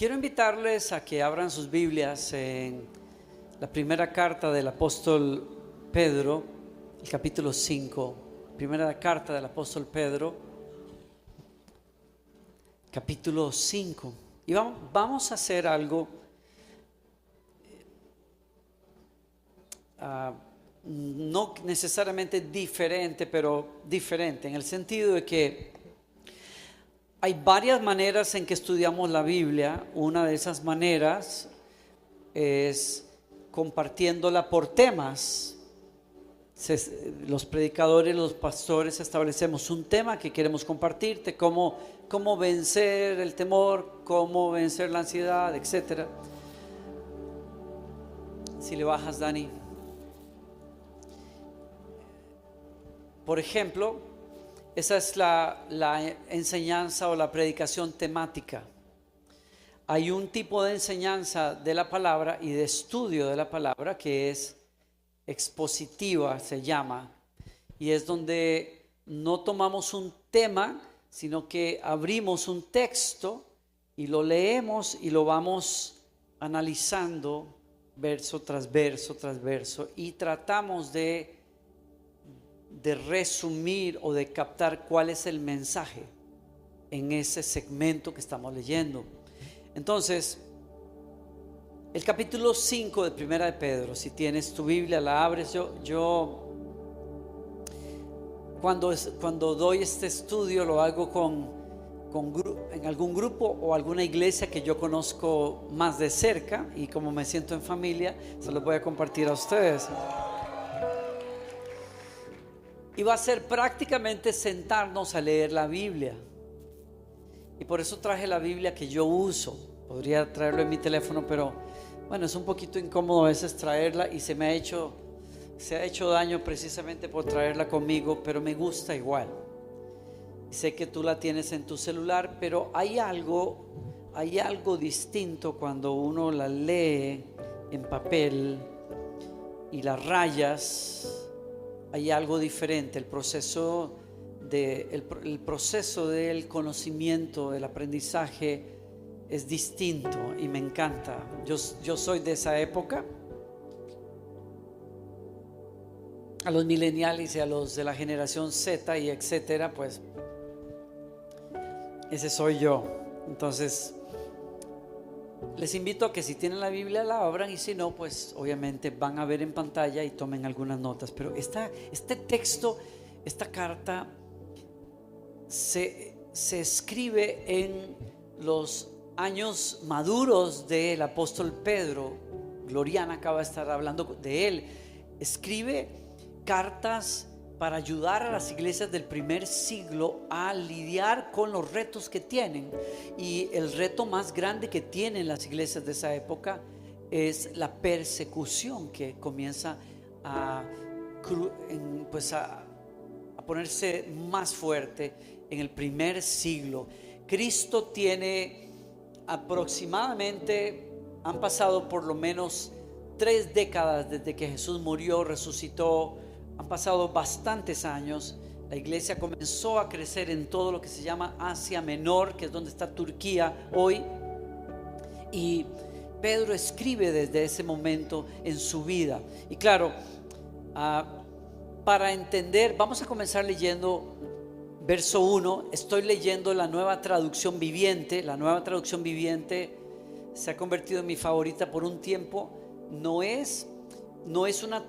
Quiero invitarles a que abran sus Biblias en la primera carta del apóstol Pedro, el capítulo 5. Primera carta del apóstol Pedro, capítulo 5. Y vamos a hacer algo no necesariamente diferente, pero diferente en el sentido de que hay varias maneras en que estudiamos la Biblia. Una de esas maneras es compartiéndola por temas. Los predicadores, los pastores establecemos un tema que queremos compartirte, cómo vencer el temor, cómo vencer la ansiedad, etc. Si le bajas, Dani. Por ejemplo, esa es la enseñanza o la predicación temática. Hay un tipo de enseñanza de la palabra y de estudio de la palabra que es expositiva, se llama, y es donde no tomamos un tema, sino que abrimos un texto y lo leemos y lo vamos analizando verso tras verso tras verso, y tratamos de resumir o de captar cuál es el mensaje en ese segmento que estamos leyendo. Entonces, el capítulo 5 de Primera de Pedro, si tienes tu Biblia, la abres. Yo cuando doy este estudio lo hago en algún grupo o alguna iglesia que yo conozco más de cerca, y como me siento en familia, se los voy a compartir a ustedes. Y va a ser prácticamente sentarnos a leer la Biblia. Y por eso traje la Biblia que yo uso. Podría traerlo en mi teléfono, pero bueno, es un poquito incómodo a veces traerla, y se ha hecho daño precisamente por traerla conmigo, pero me gusta igual. Y sé que tú la tienes en tu celular, pero hay algo distinto cuando uno la lee en papel y las rayas. Hay algo diferente. El proceso del conocimiento, del aprendizaje es distinto y me encanta. Yo soy de esa época. A los millennials y a los de la generación Z y etcétera, pues ese soy yo. Entonces les invito a que si tienen la Biblia la abran, y si no, pues obviamente van a ver en pantalla y tomen algunas notas. Pero este texto, esta carta se escribe en los años maduros del apóstol Pedro. Gloriana acaba de estar hablando de él. Escribe cartas para ayudar a las iglesias del primer siglo a lidiar con los retos que tienen. Y el reto más grande que tienen las iglesias de esa época es la persecución, que comienza a ponerse más fuerte en el primer siglo. Cristo tiene aproximadamente, han pasado por lo menos 3 décadas desde que Jesús murió, resucitó. Han pasado bastantes años. La iglesia comenzó a crecer en todo lo que se llama Asia Menor, que es donde está Turquía hoy. Y Pedro escribe desde ese momento en su vida. Y claro, para entender, vamos a comenzar leyendo verso 1. Estoy leyendo la Nueva Traducción Viviente. La Nueva Traducción Viviente se ha convertido en mi favorita por un tiempo. No es una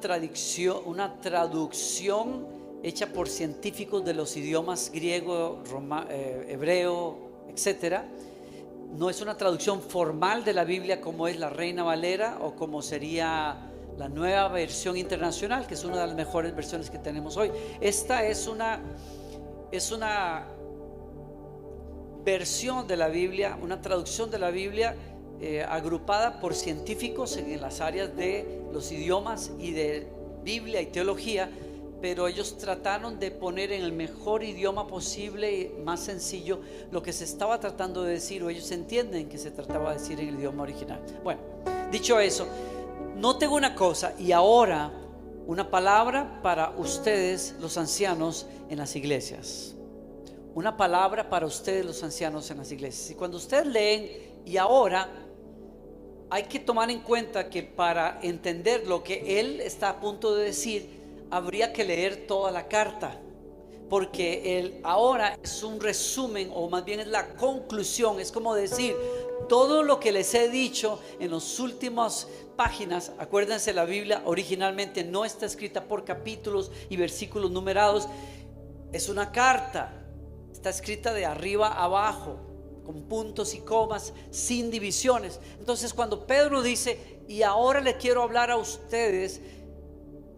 traducción hecha por científicos de los idiomas griego, hebreo, etcétera. No es una traducción formal de la Biblia como es la Reina Valera o como sería la Nueva Versión Internacional, que es una de las mejores versiones que tenemos hoy. Esta es una versión de la Biblia, una traducción de la Biblia agrupada por científicos en las áreas de los idiomas y de Biblia y teología, pero ellos trataron de poner en el mejor idioma posible y más sencillo lo que se estaba tratando de decir, o ellos entienden que se trataba de decir en el idioma original. Bueno, dicho eso, noten una cosa, y ahora una palabra para ustedes los ancianos en las iglesias. Una palabra para ustedes los ancianos en las iglesias. Y cuando ustedes leen Y ahora hay que tomar en cuenta que para entender lo que él está a punto de decir, habría que leer toda la carta, porque él ahora es un resumen, o más bien es la conclusión. Es como decir, todo lo que les he dicho en las últimas páginas. Acuérdense, la Biblia originalmente no está escrita por capítulos y versículos numerados. Es una carta, está escrita de arriba a abajo, con puntos y comas, sin divisiones. Entonces, cuando Pedro dice, y ahora le quiero hablar a ustedes,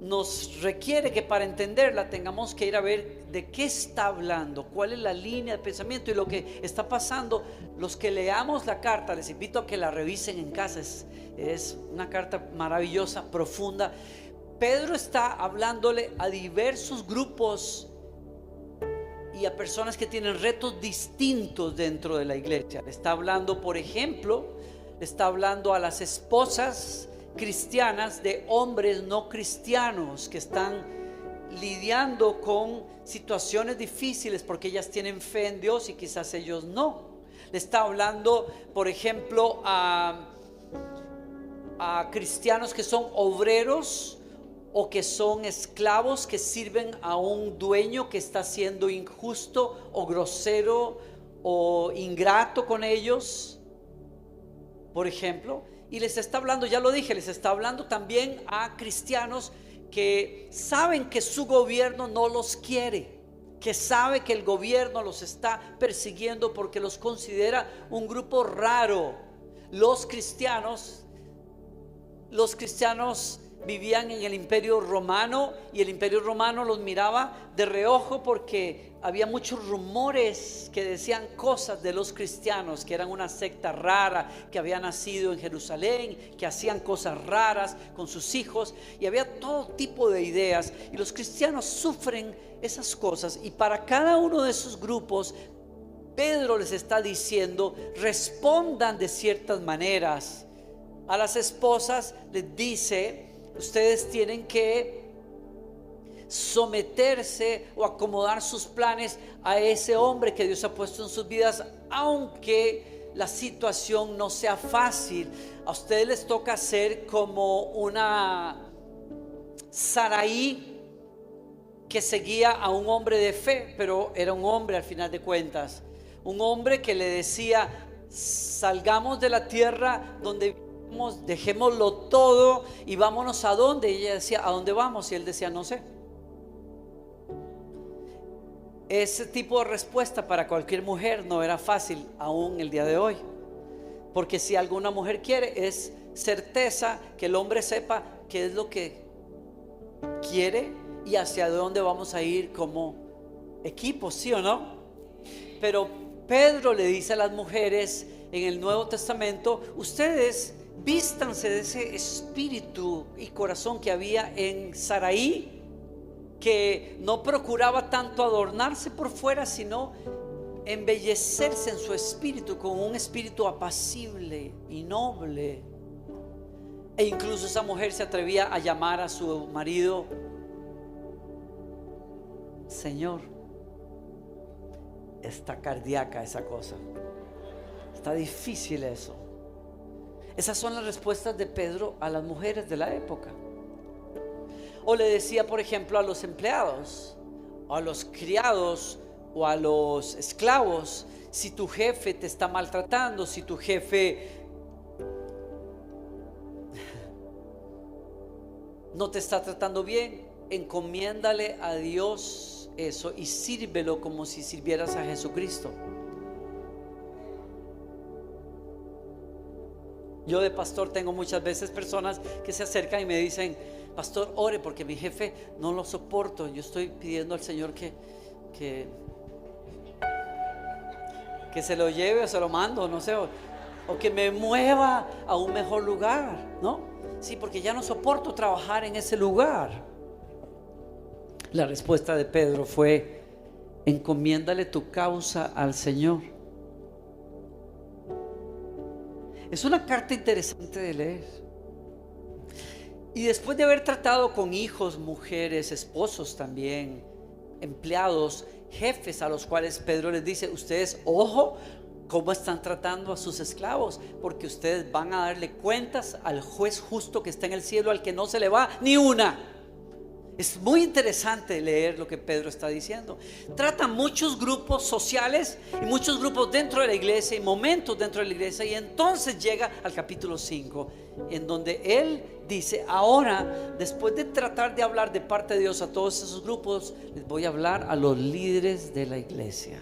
nos requiere que para entenderla tengamos que ir a ver de qué está hablando, cuál es la línea de pensamiento y lo que está pasando. Los que leamos la carta, les invito a que la revisen en casa. Es una carta maravillosa, profunda. Pedro está hablándole a diversos grupos y a personas que tienen retos distintos dentro de la iglesia. Le está hablando, por ejemplo, le está hablando a las esposas cristianas de hombres no cristianos que están lidiando con situaciones difíciles porque ellas tienen fe en Dios y quizás ellos no. Le está hablando, por ejemplo, a cristianos que son obreros o que son esclavos, que sirven a un dueño que está siendo injusto o grosero o ingrato con ellos, por ejemplo. Y les está hablando, ya lo dije, les está hablando también a cristianos que saben que su gobierno no los quiere, que sabe que el gobierno los está persiguiendo porque los considera un grupo raro. Los cristianos vivían en el Imperio Romano, y el Imperio Romano los miraba de reojo porque había muchos rumores que decían cosas de los cristianos, que eran una secta rara, que había nacido en Jerusalén, que hacían cosas raras con sus hijos, y había todo tipo de ideas, y los cristianos sufren esas cosas. Y para cada uno de esos grupos, Pedro les está diciendo, respondan de ciertas maneras. A las esposas les dice, ustedes tienen que someterse o acomodar sus planes a ese hombre que Dios ha puesto en sus vidas, aunque la situación no sea fácil. A ustedes les toca ser como una Saraí que seguía a un hombre de fe, pero era un hombre al final de cuentas, un hombre que le decía, salgamos de la tierra donde vivimos, dejémoslo todo y vámonos a dónde. Y ella decía, ¿a dónde vamos? Y él decía, no sé. Ese tipo de respuesta para cualquier mujer no era fácil aún el día de hoy, porque si alguna mujer quiere, es certeza que el hombre sepa qué es lo que quiere y hacia dónde vamos a ir como equipo, ¿sí o no? Pero Pedro le dice a las mujeres en el Nuevo Testamento, ustedes vístanse de ese espíritu y corazón que había en Saraí, que no procuraba tanto adornarse por fuera, sino embellecerse en su espíritu con un espíritu apacible y noble. E incluso esa mujer se atrevía a llamar a su marido Señor. Está cardíaca esa cosa, está difícil eso. Esas son las respuestas de Pedro a las mujeres de la época. O le decía, por ejemplo, a los empleados, a los criados o a los esclavos, si tu jefe te está maltratando, si tu jefe no te está tratando bien, encomiéndale a Dios eso y sírvelo como si sirvieras a Jesucristo. Yo de pastor tengo muchas veces personas que se acercan y me dicen, pastor, ore porque mi jefe no lo soporto. Yo estoy pidiendo al Señor que se lo lleve o se lo mando, no sé, o que me mueva a un mejor lugar, ¿no? Sí, porque ya no soporto trabajar en ese lugar. La respuesta de Pedro fue, encomiéndale tu causa al Señor. Es una carta interesante de leer. Y después de haber tratado con hijos, mujeres, esposos también, empleados, jefes a los cuales Pedro les dice, ustedes, ojo, ¿Cómo están tratando a sus esclavos? Porque ustedes van a darle cuentas al juez justo que está en el cielo, al que no se le va ni una. Es muy interesante leer lo que Pedro está diciendo. Trata muchos grupos sociales y muchos grupos dentro de la iglesia y momentos dentro de la iglesia, y entonces llega al capítulo 5, en donde él dice: ahora, después de tratar de hablar de parte de Dios a todos esos grupos, les voy a hablar a los líderes de la iglesia.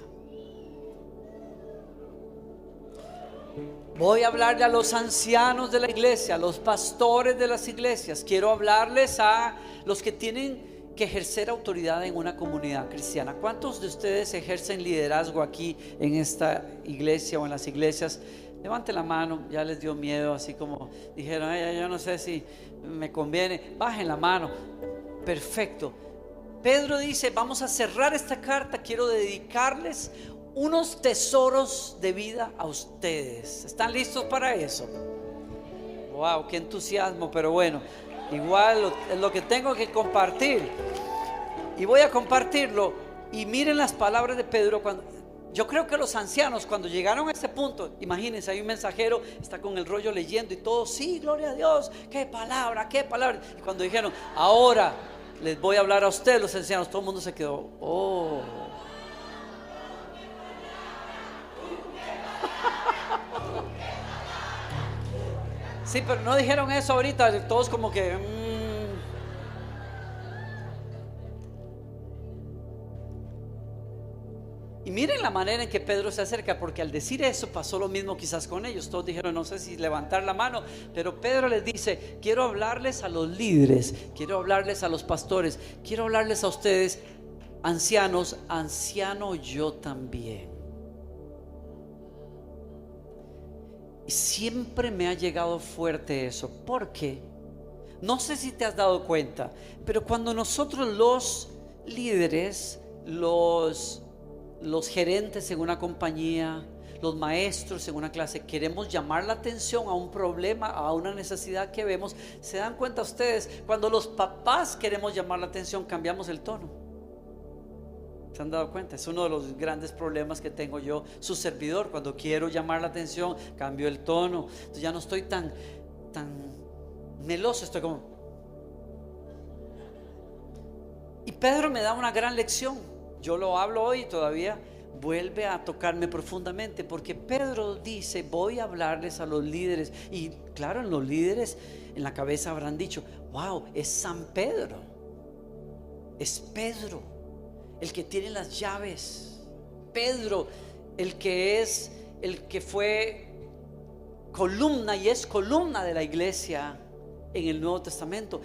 Voy a hablarle a los ancianos de la iglesia, a los pastores de las iglesias. Quiero hablarles a los que tienen que ejercer autoridad en una comunidad cristiana. ¿Cuántos de ustedes ejercen liderazgo aquí en esta iglesia o en las iglesias? Levanten la mano. Ya les dio miedo, así como dijeron: yo no sé si me conviene. Bajen la mano. Perfecto. Pedro dice: vamos a cerrar esta carta. Quiero dedicarles unos tesoros de vida a ustedes. ¿Están listos para eso? Wow, qué entusiasmo. Pero bueno, igual es lo que tengo que compartir, y voy a compartirlo. Y miren las palabras de Pedro. Yo creo que los ancianos, cuando llegaron a ese punto, imagínense, hay un mensajero, está con el rollo leyendo y todo: sí, gloria a Dios, qué palabra, qué palabra. Y cuando dijeron: ahora les voy a hablar a ustedes, los ancianos, todo el mundo se quedó: oh. Sí, pero no dijeron eso ahorita, todos como que Y miren la manera en que Pedro se acerca, porque al decir eso pasó lo mismo quizás con ellos. Todos dijeron: no sé si levantar la mano, pero Pedro les dice: quiero hablarles a los líderes, quiero hablarles a los pastores, quiero hablarles a ustedes, ancianos, anciano yo también. Y siempre me ha llegado fuerte eso, porque no sé si te has dado cuenta, pero cuando nosotros los líderes, los gerentes en una compañía, los maestros en una clase, queremos llamar la atención a un problema, a una necesidad que vemos, ¿se dan cuenta ustedes? Cuando los papás queremos llamar la atención, cambiamos el tono. ¿Se han dado cuenta? Es uno de los grandes problemas que tengo yo, su servidor. Cuando quiero llamar la atención, cambio el tono. Entonces ya no estoy tan meloso, estoy como... Y Pedro me da una gran lección. Yo lo hablo hoy y todavía vuelve a tocarme profundamente, porque Pedro dice: voy a hablarles a los líderes. Y claro, en los líderes en la cabeza habrán dicho: wow, es San Pedro, es Pedro el que tiene las llaves, Pedro el que fue columna y es columna de la iglesia en el Nuevo Testamento.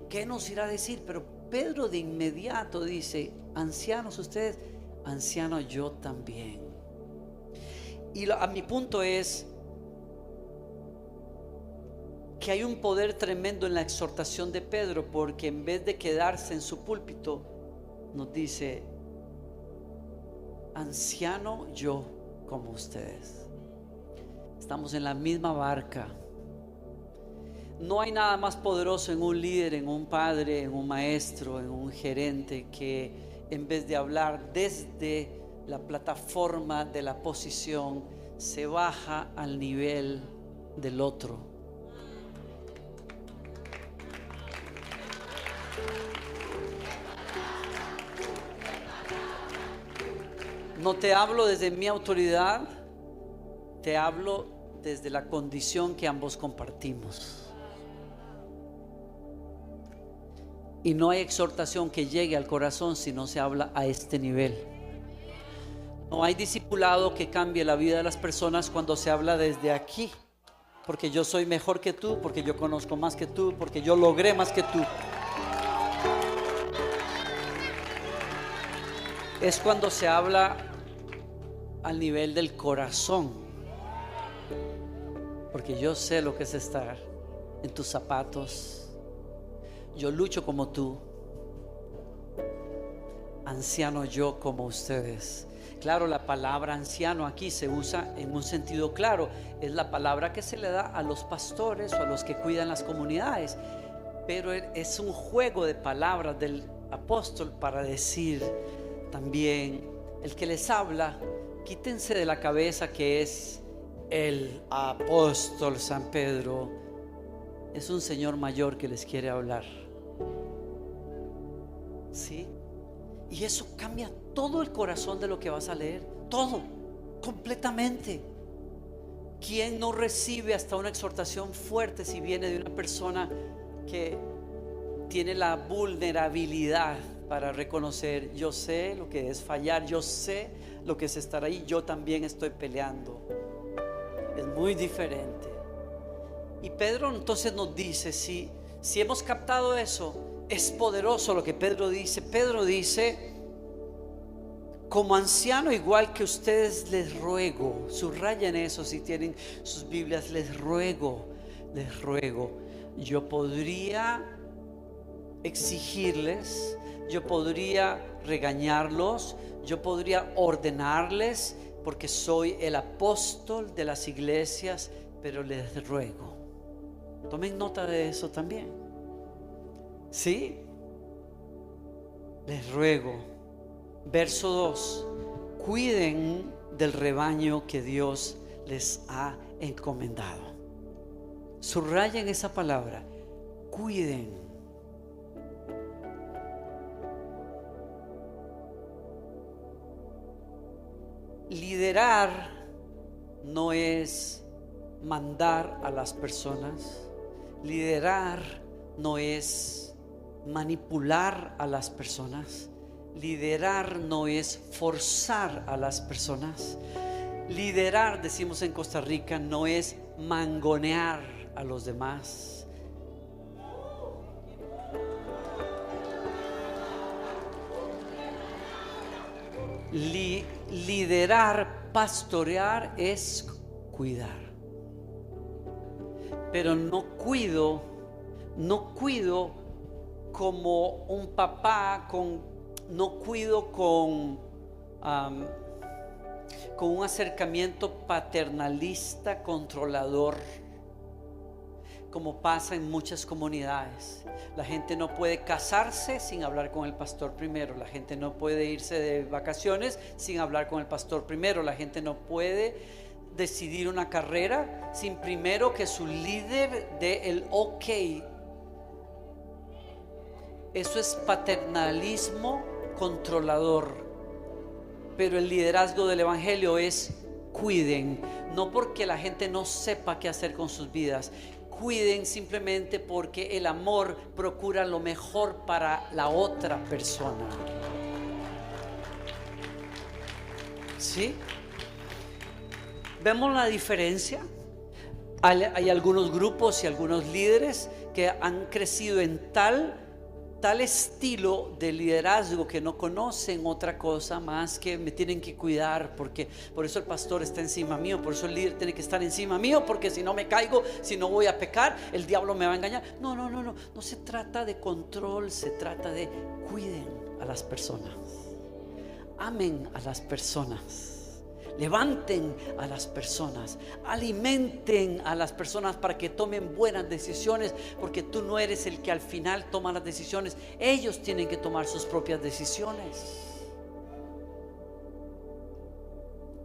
¿Qué nos irá a decir? Pero Pedro de inmediato dice: ancianos ustedes, anciano yo también. Y a mi punto es que hay un poder tremendo en la exhortación de Pedro, porque en vez de quedarse en su púlpito, nos dice: anciano yo como ustedes. Estamos en la misma barca. No hay nada más poderoso en un líder, en un padre, en un maestro, en un gerente, que en vez de hablar desde la plataforma de la posición, se baja al nivel del otro. No te hablo desde mi autoridad, te hablo desde la condición que ambos compartimos. Y no hay exhortación que llegue al corazón si no se habla a este nivel. No hay discipulado que cambie la vida de las personas cuando se habla desde aquí, porque yo soy mejor que tú, porque yo conozco más que tú, porque yo logré más que tú. Es cuando se habla al nivel del corazón, porque yo sé lo que es estar en tus zapatos. Yo lucho como tú, anciano yo como ustedes. Claro, la palabra anciano aquí se usa en un sentido claro. Es la palabra que se le da a los pastores o a los que cuidan las comunidades, pero es un juego de palabras del apóstol para decir también: el que les habla quítense de la cabeza que es el apóstol San Pedro. Es un señor mayor que les quiere hablar. ¿Sí? Y eso cambia todo el corazón de lo que vas a leer. Todo, completamente. ¿Quién no recibe hasta una exhortación fuerte si viene de una persona que tiene la vulnerabilidad para reconocer: yo sé lo que es fallar, yo sé lo que es estar ahí, yo también estoy peleando? Es muy diferente. Y Pedro entonces nos dice, si hemos captado eso, es poderoso lo que Pedro dice. Pedro dice: como anciano igual que ustedes les ruego. Subrayen eso si tienen sus Biblias. Les ruego. Yo podría exigirles, yo podría regañarlos, yo podría ordenarles, porque soy el apóstol de las iglesias, pero les ruego. Tomen nota de eso también. ¿Sí? Les ruego. Verso 2: cuiden del rebaño que Dios les ha encomendado. Subrayen esa palabra: cuiden. Liderar no es mandar a las personas. Liderar no es manipular a las personas. Liderar no es forzar a las personas. Liderar, decimos en Costa Rica, no es mangonear a los demás. Liderar, pastorear es cuidar. Pero no cuido como un papá, no cuido con un acercamiento paternalista, controlador, como pasa en muchas comunidades. La gente no puede casarse sin hablar con el pastor primero. La gente no puede irse de vacaciones sin hablar con el pastor primero. La gente no puede decidir una carrera sin primero que su líder dé el ok. Eso es paternalismo controlador. Pero el liderazgo del evangelio es: cuiden, no porque la gente no sepa qué hacer con sus vidas. Cuiden simplemente porque el amor procura lo mejor para la otra persona. ¿Sí? ¿Vemos la diferencia? Hay algunos grupos y algunos líderes que han crecido en tal estilo de liderazgo que no conocen otra cosa más que me tienen que cuidar, porque por eso el pastor está encima mío, por eso el líder tiene que estar encima mío, porque si no me caigo, si no voy a pecar, el diablo me va a engañar. No se trata de control, se trata de cuiden a las personas, amen a las personas, levanten a las personas, alimenten a las personas para que tomen buenas decisiones, porque tú no eres el que al final toma las decisiones. Ellos tienen que tomar sus propias decisiones.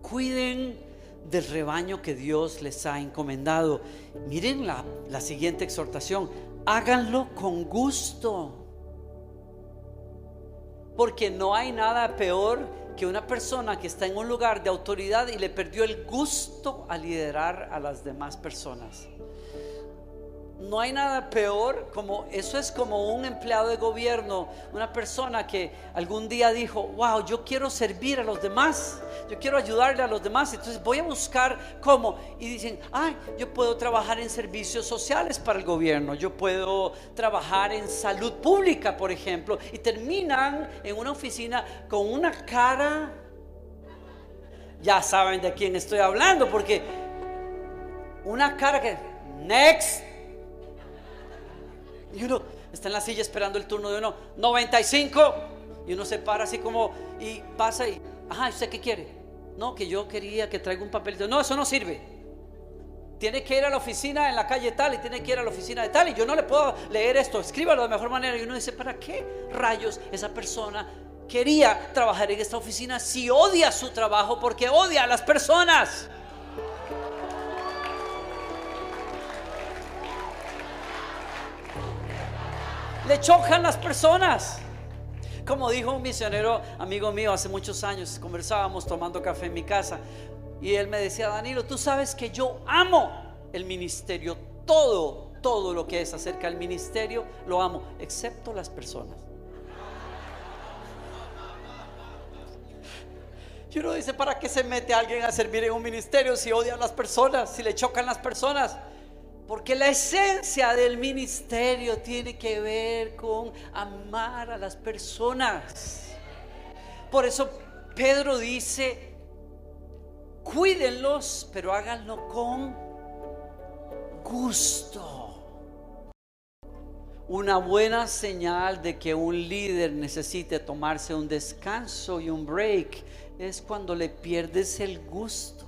Cuiden del rebaño que Dios les ha encomendado. Miren la siguiente exhortación: háganlo con gusto, porque no hay nada peor que una persona que está en un lugar de autoridad y le perdió el gusto a liderar a las demás personas. No hay nada peor, como eso es como un empleado de gobierno, una persona que algún día dijo: wow, yo quiero servir a los demás, yo quiero ayudarle a los demás, entonces voy a buscar cómo. Y dicen: ay, yo puedo trabajar en servicios sociales para el gobierno, yo puedo trabajar en salud pública, por ejemplo. Y terminan en una oficina con una cara, ya saben de quién estoy hablando, porque una cara que next. Y uno está en la silla esperando el turno de uno, 95, y uno se para así como y pasa y: ajá, ¿usted qué quiere? No, que yo quería que traiga un papelito. No, eso no sirve. Tiene que ir a la oficina en la calle tal y tiene que ir a la oficina de tal, y yo no le puedo leer esto, escríbalo de mejor manera. Y uno dice: ¿para qué rayos esa persona quería trabajar en esta oficina si odia su trabajo, porque odia a las personas. Le chocan las personas. Como dijo un misionero amigo mío hace muchos años, conversábamos tomando café en mi casa, y él me decía: Danilo, tú sabes que yo amo el ministerio, todo lo que es acerca del ministerio lo amo, excepto las personas. Y uno dice: ¿para qué se mete alguien a servir en un ministerio si odia a las personas, si le chocan las personas? Porque la esencia del ministerio tiene que ver con amar a las personas. Por eso Pedro dice: cuídenlos, pero háganlo con gusto. Una buena señal de que un líder necesite tomarse un descanso y un break es cuando le pierdes el gusto.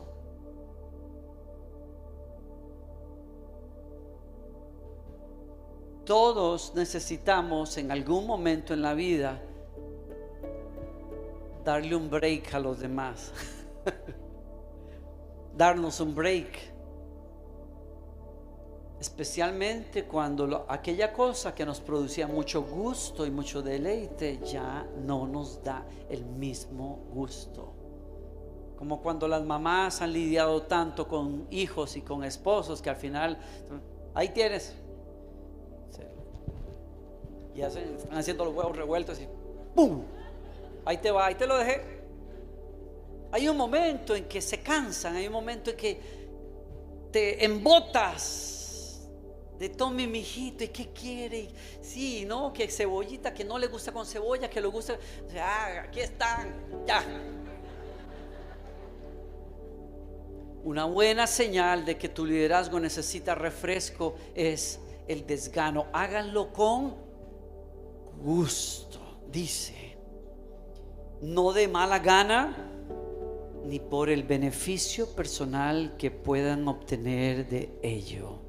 Todos necesitamos en algún momento en la vida darle un break a los demás. Darnos un break. Especialmente cuando aquella cosa que nos producía mucho gusto y mucho deleite ya no nos da el mismo gusto. Como cuando las mamás han lidiado tanto con hijos y con esposos que al final, ahí tienes. Y están haciendo los huevos revueltos y ¡pum! Ahí te va, ahí te lo dejé. Hay un momento en que se cansan, hay un momento en que te embotas de tome mi hijito, ¿y qué quiere? Sí, no, que cebollita, que no le gusta con cebolla, que le gusta, aquí están, ya. Una buena señal de que tu liderazgo necesita refresco es el desgano. Háganlo con gusto, dice, no de mala gana, ni por el beneficio personal que puedan obtener de ello.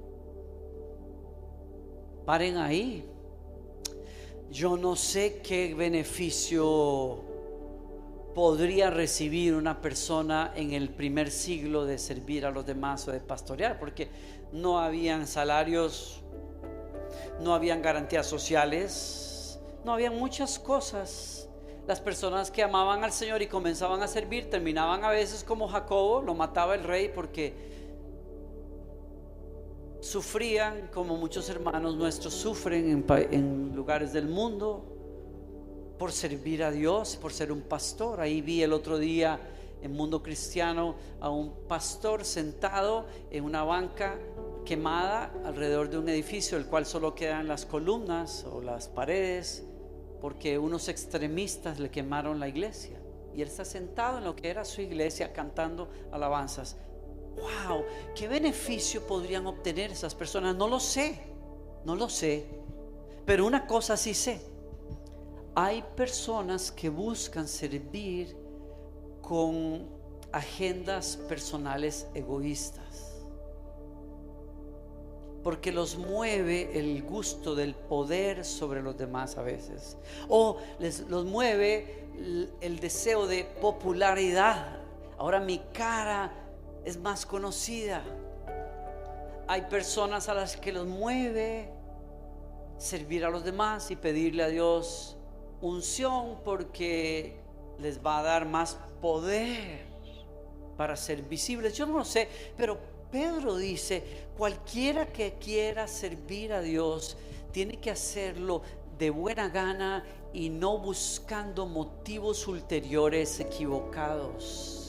Paren ahí. Yo no sé qué beneficio podría recibir una persona en el primer siglo de servir a los demás o de pastorear, porque no habían salarios, no habían garantías sociales, no habían muchas cosas. Las personas que amaban al Señor y comenzaban a servir terminaban a veces como Jacobo, lo mataba el rey porque sufrían como muchos hermanos nuestros sufren en lugares del mundo por servir a Dios, por ser un pastor. Ahí vi el otro día en Mundo Cristiano a un pastor sentado en una banca quemada alrededor de un edificio, el cual solo quedan las columnas o las paredes, porque unos extremistas le quemaron la iglesia, y él está sentado en lo que era su iglesia cantando alabanzas. ¡Wow! ¿Qué beneficio podrían obtener esas personas? No lo sé, pero una cosa sí sé: hay personas que buscan servir con agendas personales egoístas, porque los mueve el gusto del poder sobre los demás a veces, o los mueve el deseo de popularidad. Ahora mi cara es más conocida. Hay personas a las que los mueve servir a los demás y pedirle a Dios unción, porque les va a dar más poder para ser visibles. Yo no lo sé, pero Pedro dice: cualquiera que quiera servir a Dios tiene que hacerlo de buena gana y no buscando motivos ulteriores equivocados.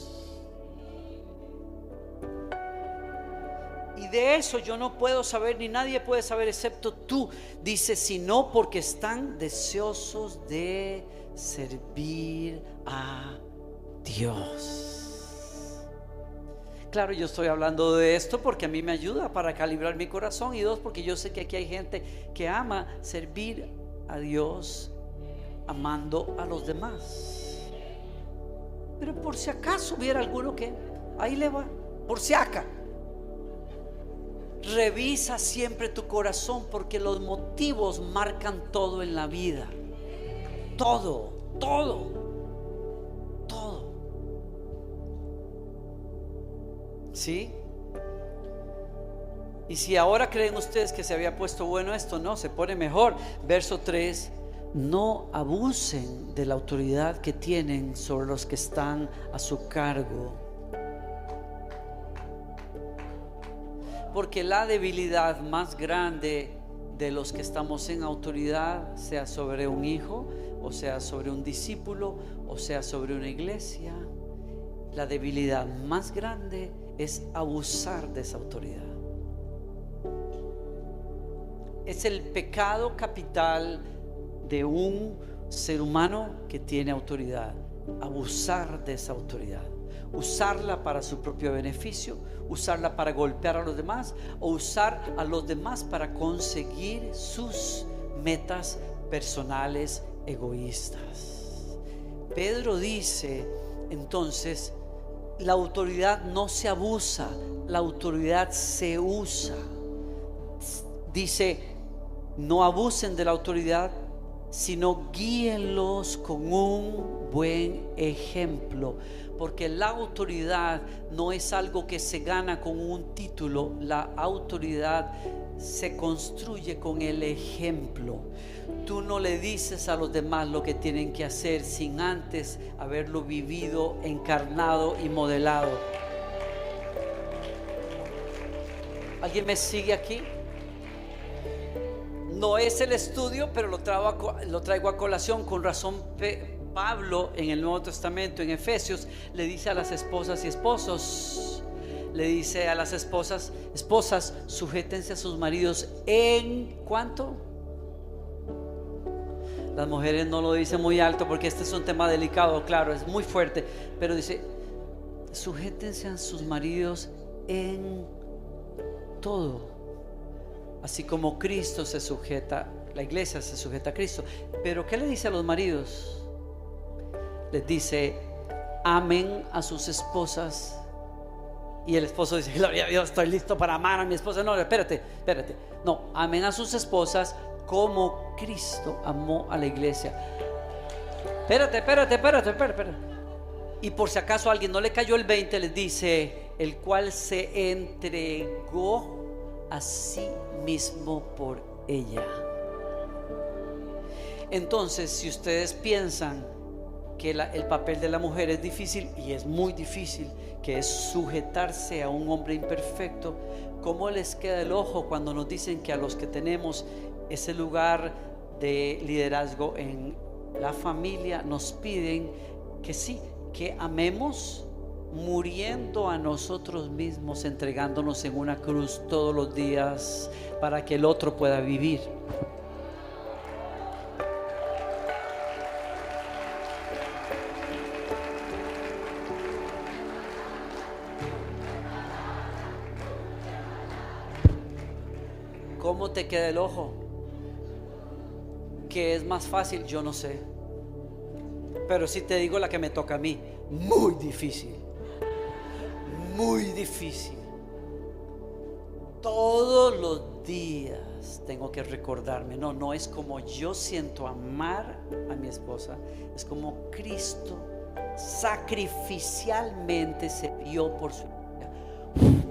Y de eso yo no puedo saber, ni nadie puede saber excepto tú. Dice: sino porque están deseosos de servir a Dios. Claro, yo estoy hablando de esto porque a mí me ayuda para calibrar mi corazón, y dos, porque yo sé que aquí hay gente que ama servir a Dios amando a los demás. Pero por si acaso hubiera alguno que ahí le va, por si acaso, revisa siempre tu corazón, porque los motivos marcan todo en la vida. Todo. todo, todo. ¿Sí? Y si ahora creen ustedes que se había puesto bueno esto, no, se pone mejor. Verso 3: no abusen de la autoridad que tienen sobre los que están a su cargo, porque la debilidad más grande de los que estamos en autoridad, sea sobre un hijo, o sea sobre un discípulo, o sea sobre una iglesia, la debilidad más grande es abusar de esa autoridad. Es el pecado capital de un ser humano que tiene autoridad: abusar de esa autoridad, usarla para su propio beneficio, usarla para golpear a los demás, o usar a los demás para conseguir sus metas personales egoístas. Pedro dice entonces: la autoridad no se abusa, la autoridad se usa. Dice: no abusen de la autoridad, sino guíenlos con un buen ejemplo. Porque la autoridad no es algo que se gana con un título, la autoridad se construye con el ejemplo. Tú no le dices a los demás lo que tienen que hacer sin antes haberlo vivido, encarnado y modelado. ¿Alguien me sigue aquí? No es el estudio, pero lo traigo a colación. Con razón Pablo en el Nuevo Testamento, en Efesios, le dice a las esposas y esposos, le dice a las esposas: sujétense a sus maridos en ¿cuánto? Las mujeres no lo dicen muy alto porque este es un tema delicado, claro, es muy fuerte, pero dice: sujétense a sus maridos en todo, así como Cristo se sujeta, la iglesia se sujeta a Cristo. Pero ¿qué le dice a los maridos? Les dice: amen a sus esposas. Y el esposo dice: gloria a Dios, estoy listo para amar a mi esposa. No, espérate. No, amen a sus esposas como Cristo amó a la iglesia. Espérate. Y por si acaso a alguien no le cayó el 20, les dice: el cual se entregó a sí mismo por ella. Entonces, si ustedes piensan que el papel de la mujer es difícil, y es muy difícil, que es sujetarse a un hombre imperfecto, ¿cómo les queda el ojo cuando nos dicen que a los que tenemos ese lugar de liderazgo en la familia nos piden que sí, que amemos muriendo a nosotros mismos, entregándonos en una cruz todos los días para que el otro pueda vivir? ¿Cómo te queda el ojo? ¿Qué es más fácil? Yo no sé, pero sí te digo la que me toca a mí: muy difícil. Muy difícil. Todos los días tengo que recordarme: no es como yo siento amar a mi esposa, es como Cristo sacrificialmente se dio por su vida.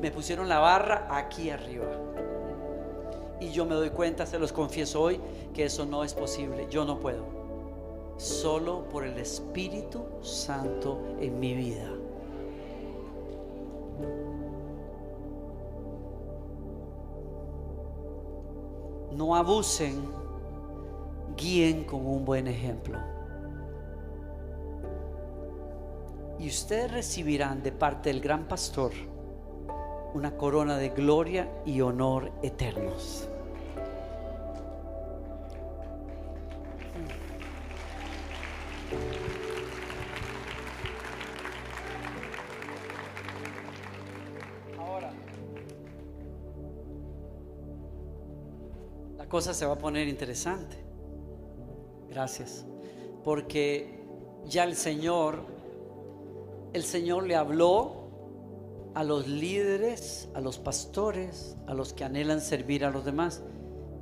Me pusieron la barra aquí arriba y yo me doy cuenta, se los confieso hoy, que eso no es posible. Yo no puedo, solo por el Espíritu Santo en mi vida. No abusen, guíen con un buen ejemplo. Y ustedes recibirán de parte del gran pastor una corona de gloria y honor eternos. Ahora, la cosa se va a poner interesante. Gracias. Porque ya el Señor le habló a los líderes, a los pastores, a los que anhelan servir a los demás.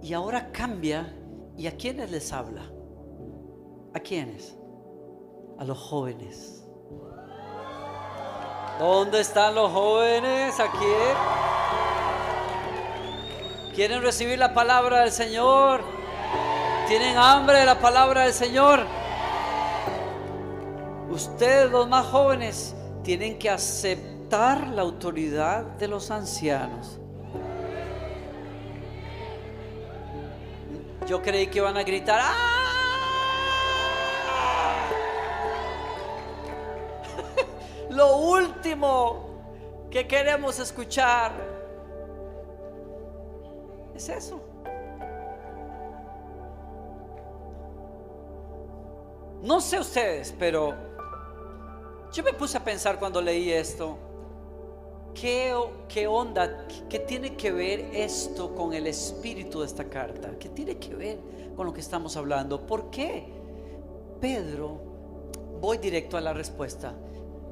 Y ahora cambia. ¿Y a quiénes les habla? ¿A quiénes? a los jóvenes. ¿Dónde están los jóvenes? Aquí. ¿Quieren recibir la palabra del Señor? ¿Tienen hambre de la palabra del Señor? Ustedes, los más jóvenes, tienen que aceptar la autoridad de los ancianos. Yo creí que iban a gritar ¡ah! Lo último que queremos escuchar es eso. No sé ustedes, pero yo me puse a pensar cuando leí esto. ¿Qué onda? ¿Qué tiene que ver esto con el espíritu de esta carta? ¿Qué tiene que ver con lo que estamos hablando? ¿Por qué Pedro? Voy directo a la respuesta.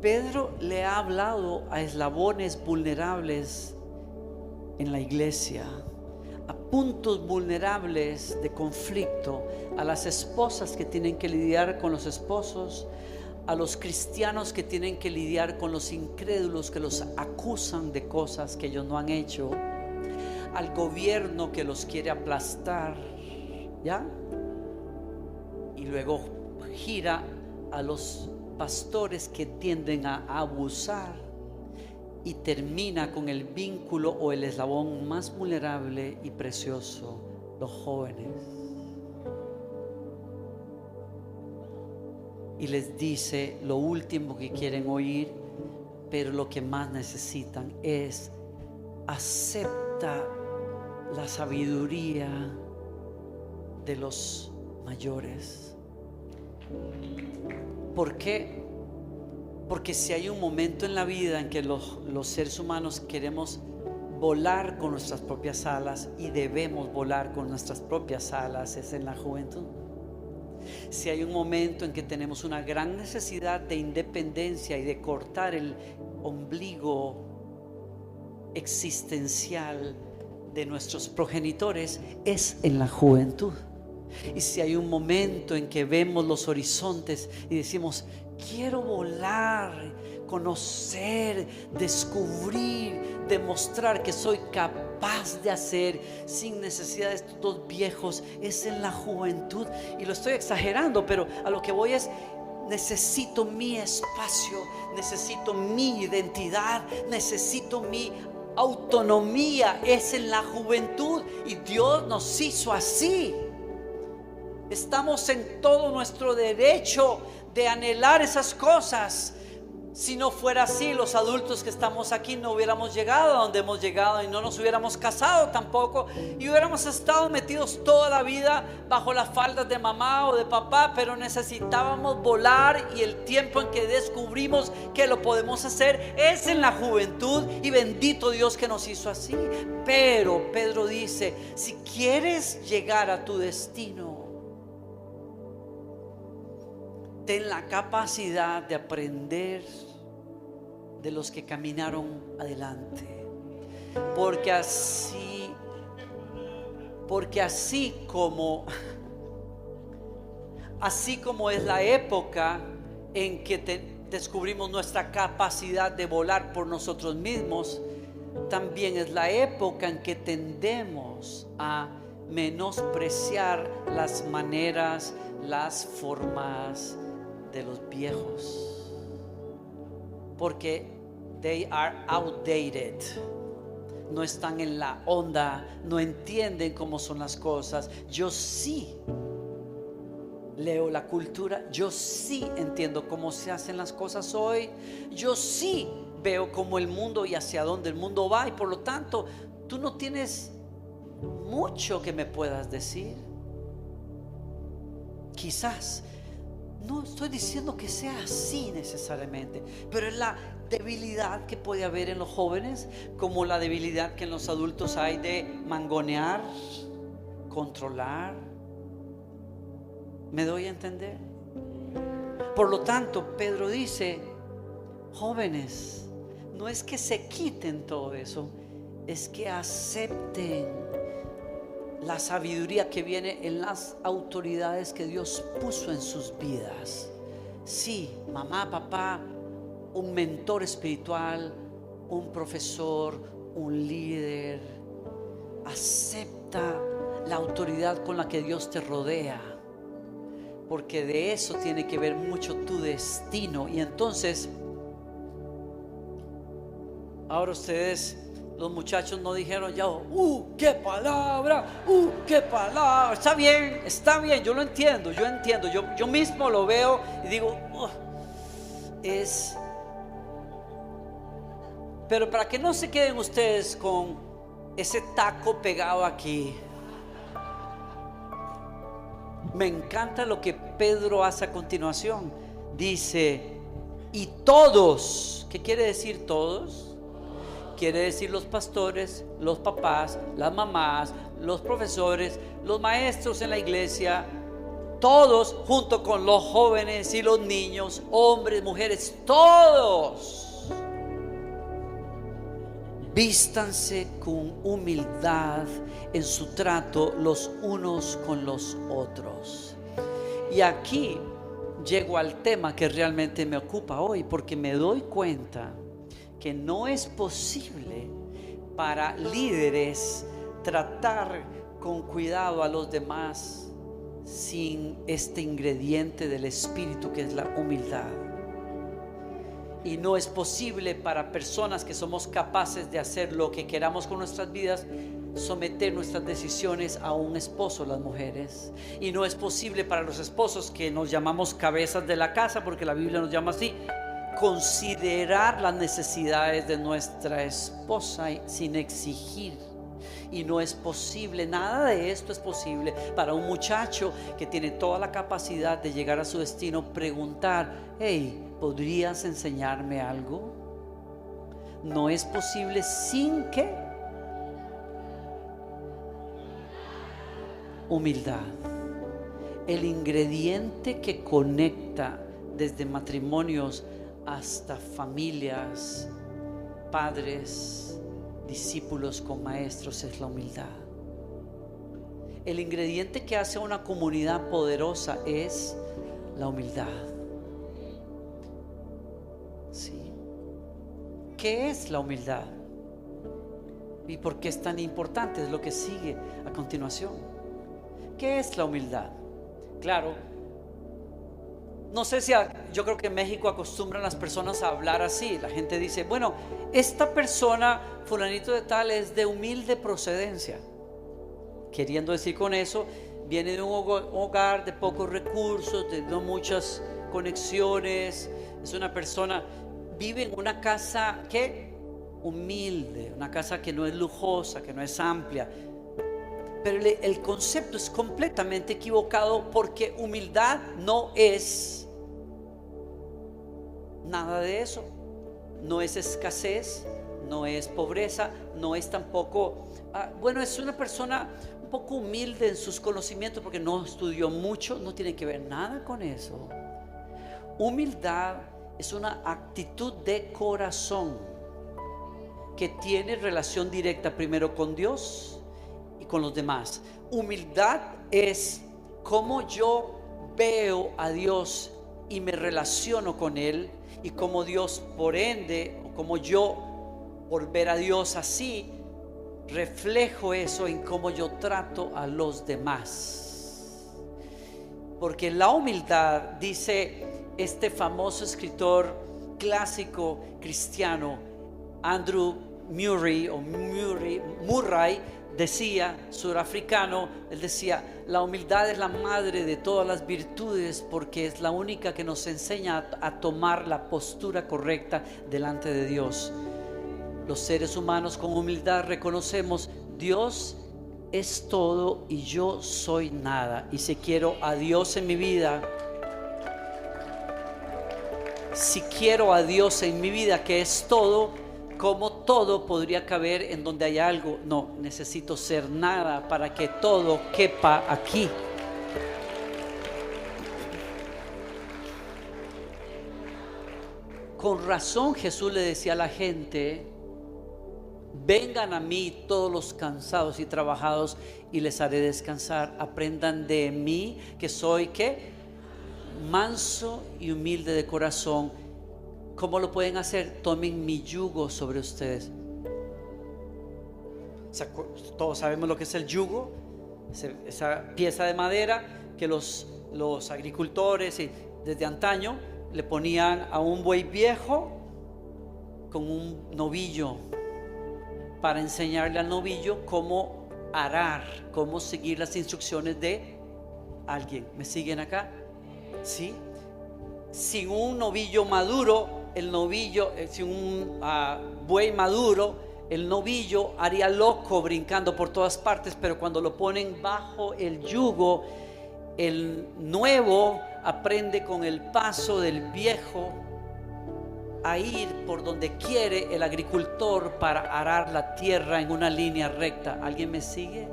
Pedro le ha hablado a eslabones vulnerables en la iglesia, a puntos vulnerables de conflicto, a las esposas que tienen que lidiar con los esposos, a los cristianos que tienen que lidiar con los incrédulos que los acusan de cosas que ellos no han hecho, al gobierno que los quiere aplastar, ¿ya? Y luego gira a los pastores que tienden a abusar y termina con el vínculo o el eslabón más vulnerable y precioso, los jóvenes. Y les dice lo último que quieren oír, pero lo que más necesitan es: acepta la sabiduría de los mayores. ¿Por qué? Porque si hay un momento en la vida en que los seres humanos queremos volar con nuestras propias alas, y debemos volar con nuestras propias alas, es en la juventud. Si hay un momento en que tenemos una gran necesidad de independencia y de cortar el ombligo existencial de nuestros progenitores, es en la juventud. Y si hay un momento en que vemos los horizontes y decimos: quiero volar, conocer, descubrir, demostrar que soy capaz de hacer sin necesidad de estos dos viejos, es en la juventud. Y lo estoy exagerando, pero a lo que voy es: necesito mi espacio, necesito mi identidad, necesito mi autonomía. Es en la juventud, y Dios nos hizo así. Estamos en todo nuestro derecho de anhelar esas cosas. Si no fuera así, los adultos que estamos aquí no hubiéramos llegado a donde hemos llegado, y no nos hubiéramos casado tampoco, y hubiéramos estado metidos toda la vida bajo las faldas de mamá o de papá. Pero necesitábamos volar, y el tiempo en que descubrimos que lo podemos hacer es en la juventud, y bendito Dios que nos hizo así. Pero Pedro dice: si quieres llegar a tu destino, ten la capacidad de aprender de los que caminaron adelante, porque así como es la época en que descubrimos nuestra capacidad de volar por nosotros mismos, también es la época en que tendemos a menospreciar las maneras, las formas de los viejos, porque they are outdated, no están en la onda, no entienden cómo son las cosas. Yo sí leo la cultura, yo sí entiendo cómo se hacen las cosas hoy, yo sí veo cómo el mundo y hacia dónde el mundo va, y por lo tanto tú no tienes mucho que me puedas decir. Quizás no estoy diciendo que sea así necesariamente, pero es la debilidad que puede haber en los jóvenes, como la debilidad que en los adultos hay de mangonear, controlar. ¿Me doy a entender? Por lo tanto, Pedro dice: jóvenes, no es que se quiten todo eso, es que acepten la sabiduría que viene en las autoridades que Dios puso en sus vidas. Sí, mamá, papá, un mentor espiritual, un profesor, un líder. Acepta la autoridad con la que Dios te rodea, porque de eso tiene que ver mucho tu destino. Y entonces, ahora ustedes, los muchachos, no dijeron ya, qué palabra, qué palabra. Está bien, yo lo entiendo, yo mismo lo veo y digo, pero para que no se queden ustedes con ese taco pegado aquí, me encanta lo que Pedro hace a continuación. Dice, y todos, ¿qué quiere decir todos? Quiere decir los pastores, los papás, las mamás, los profesores, los maestros en la iglesia, todos junto con los jóvenes y los niños, hombres, mujeres, todos vístanse con humildad en su trato los unos con los otros. Y aquí llego al tema que realmente me ocupa hoy, porque me doy cuenta que no es posible para líderes tratar con cuidado a los demás sin este ingrediente del espíritu que es la humildad. Y no es posible para personas que somos capaces de hacer lo que queramos con nuestras vidas someter nuestras decisiones a un esposo, las mujeres. Y no es posible para los esposos, que nos llamamos cabezas de la casa, porque la Biblia nos llama así, considerar las necesidades de nuestra esposa sin exigir. Y no es posible, nada de esto es posible para un muchacho que tiene toda la capacidad de llegar a su destino, preguntar, hey, ¿podrías enseñarme algo? No es posible sin que humildad, el ingrediente que conecta desde matrimonios hasta familias, padres, discípulos con maestros, es la humildad. El ingrediente que hace a una comunidad poderosa es la humildad. ¿Sí? ¿Qué es la humildad? ¿Y por qué es tan importante? Es lo que sigue a continuación. ¿Qué es la humildad? Claro, no sé si yo creo que en México acostumbran las personas a hablar así. La gente dice, bueno, esta persona, fulanito de tal, es de humilde procedencia. Queriendo decir con eso, viene de un hogar de pocos recursos, de no muchas conexiones. Es una persona, vive en una casa que humilde, una casa que no es lujosa, que no es amplia. Pero el concepto es completamente equivocado, porque humildad no es nada de eso. No es escasez, no es pobreza, no es tampoco, bueno, es una persona un poco humilde en sus conocimientos porque no estudió mucho. No tiene que ver nada con eso. Humildad es una actitud de corazón que tiene relación directa primero con Dios y con los demás. Humildad es cómo yo veo a Dios y me relaciono con Él, y cómo Dios, por ende, o como yo, por ver a Dios así, reflejo eso en cómo yo trato a los demás. Porque la humildad, dice este famoso escritor clásico cristiano, Andrew Murray, decía, surafricano, él decía, la humildad es la madre de todas las virtudes, porque es la única que nos enseña a tomar la postura correcta delante de Dios. Los seres humanos con humildad reconocemos, Dios es todo y yo soy nada. Y si quiero a Dios en mi vida, que es todo, como todo podría caber en donde hay algo? No, necesito ser nada para que todo quepa aquí. Con razón Jesús le decía a la gente, vengan a mí todos los cansados y trabajados y les haré descansar. Aprendan de mí, que soy, ¿qué? manso y humilde de corazón. ¿Cómo lo pueden hacer? Tomen mi yugo sobre ustedes. Todos sabemos lo que es el yugo, esa pieza de madera que los agricultores desde antaño le ponían a un buey viejo con un novillo para enseñarle al novillo cómo arar, cómo seguir las instrucciones de alguien. ¿Me siguen acá? ¿Sí? Sin un novillo maduro, sin un buey maduro, el novillo haría loco brincando por todas partes, pero cuando lo ponen bajo el yugo, el nuevo aprende con el paso del viejo a ir por donde quiere el agricultor para arar la tierra en una línea recta. ¿Alguien me sigue?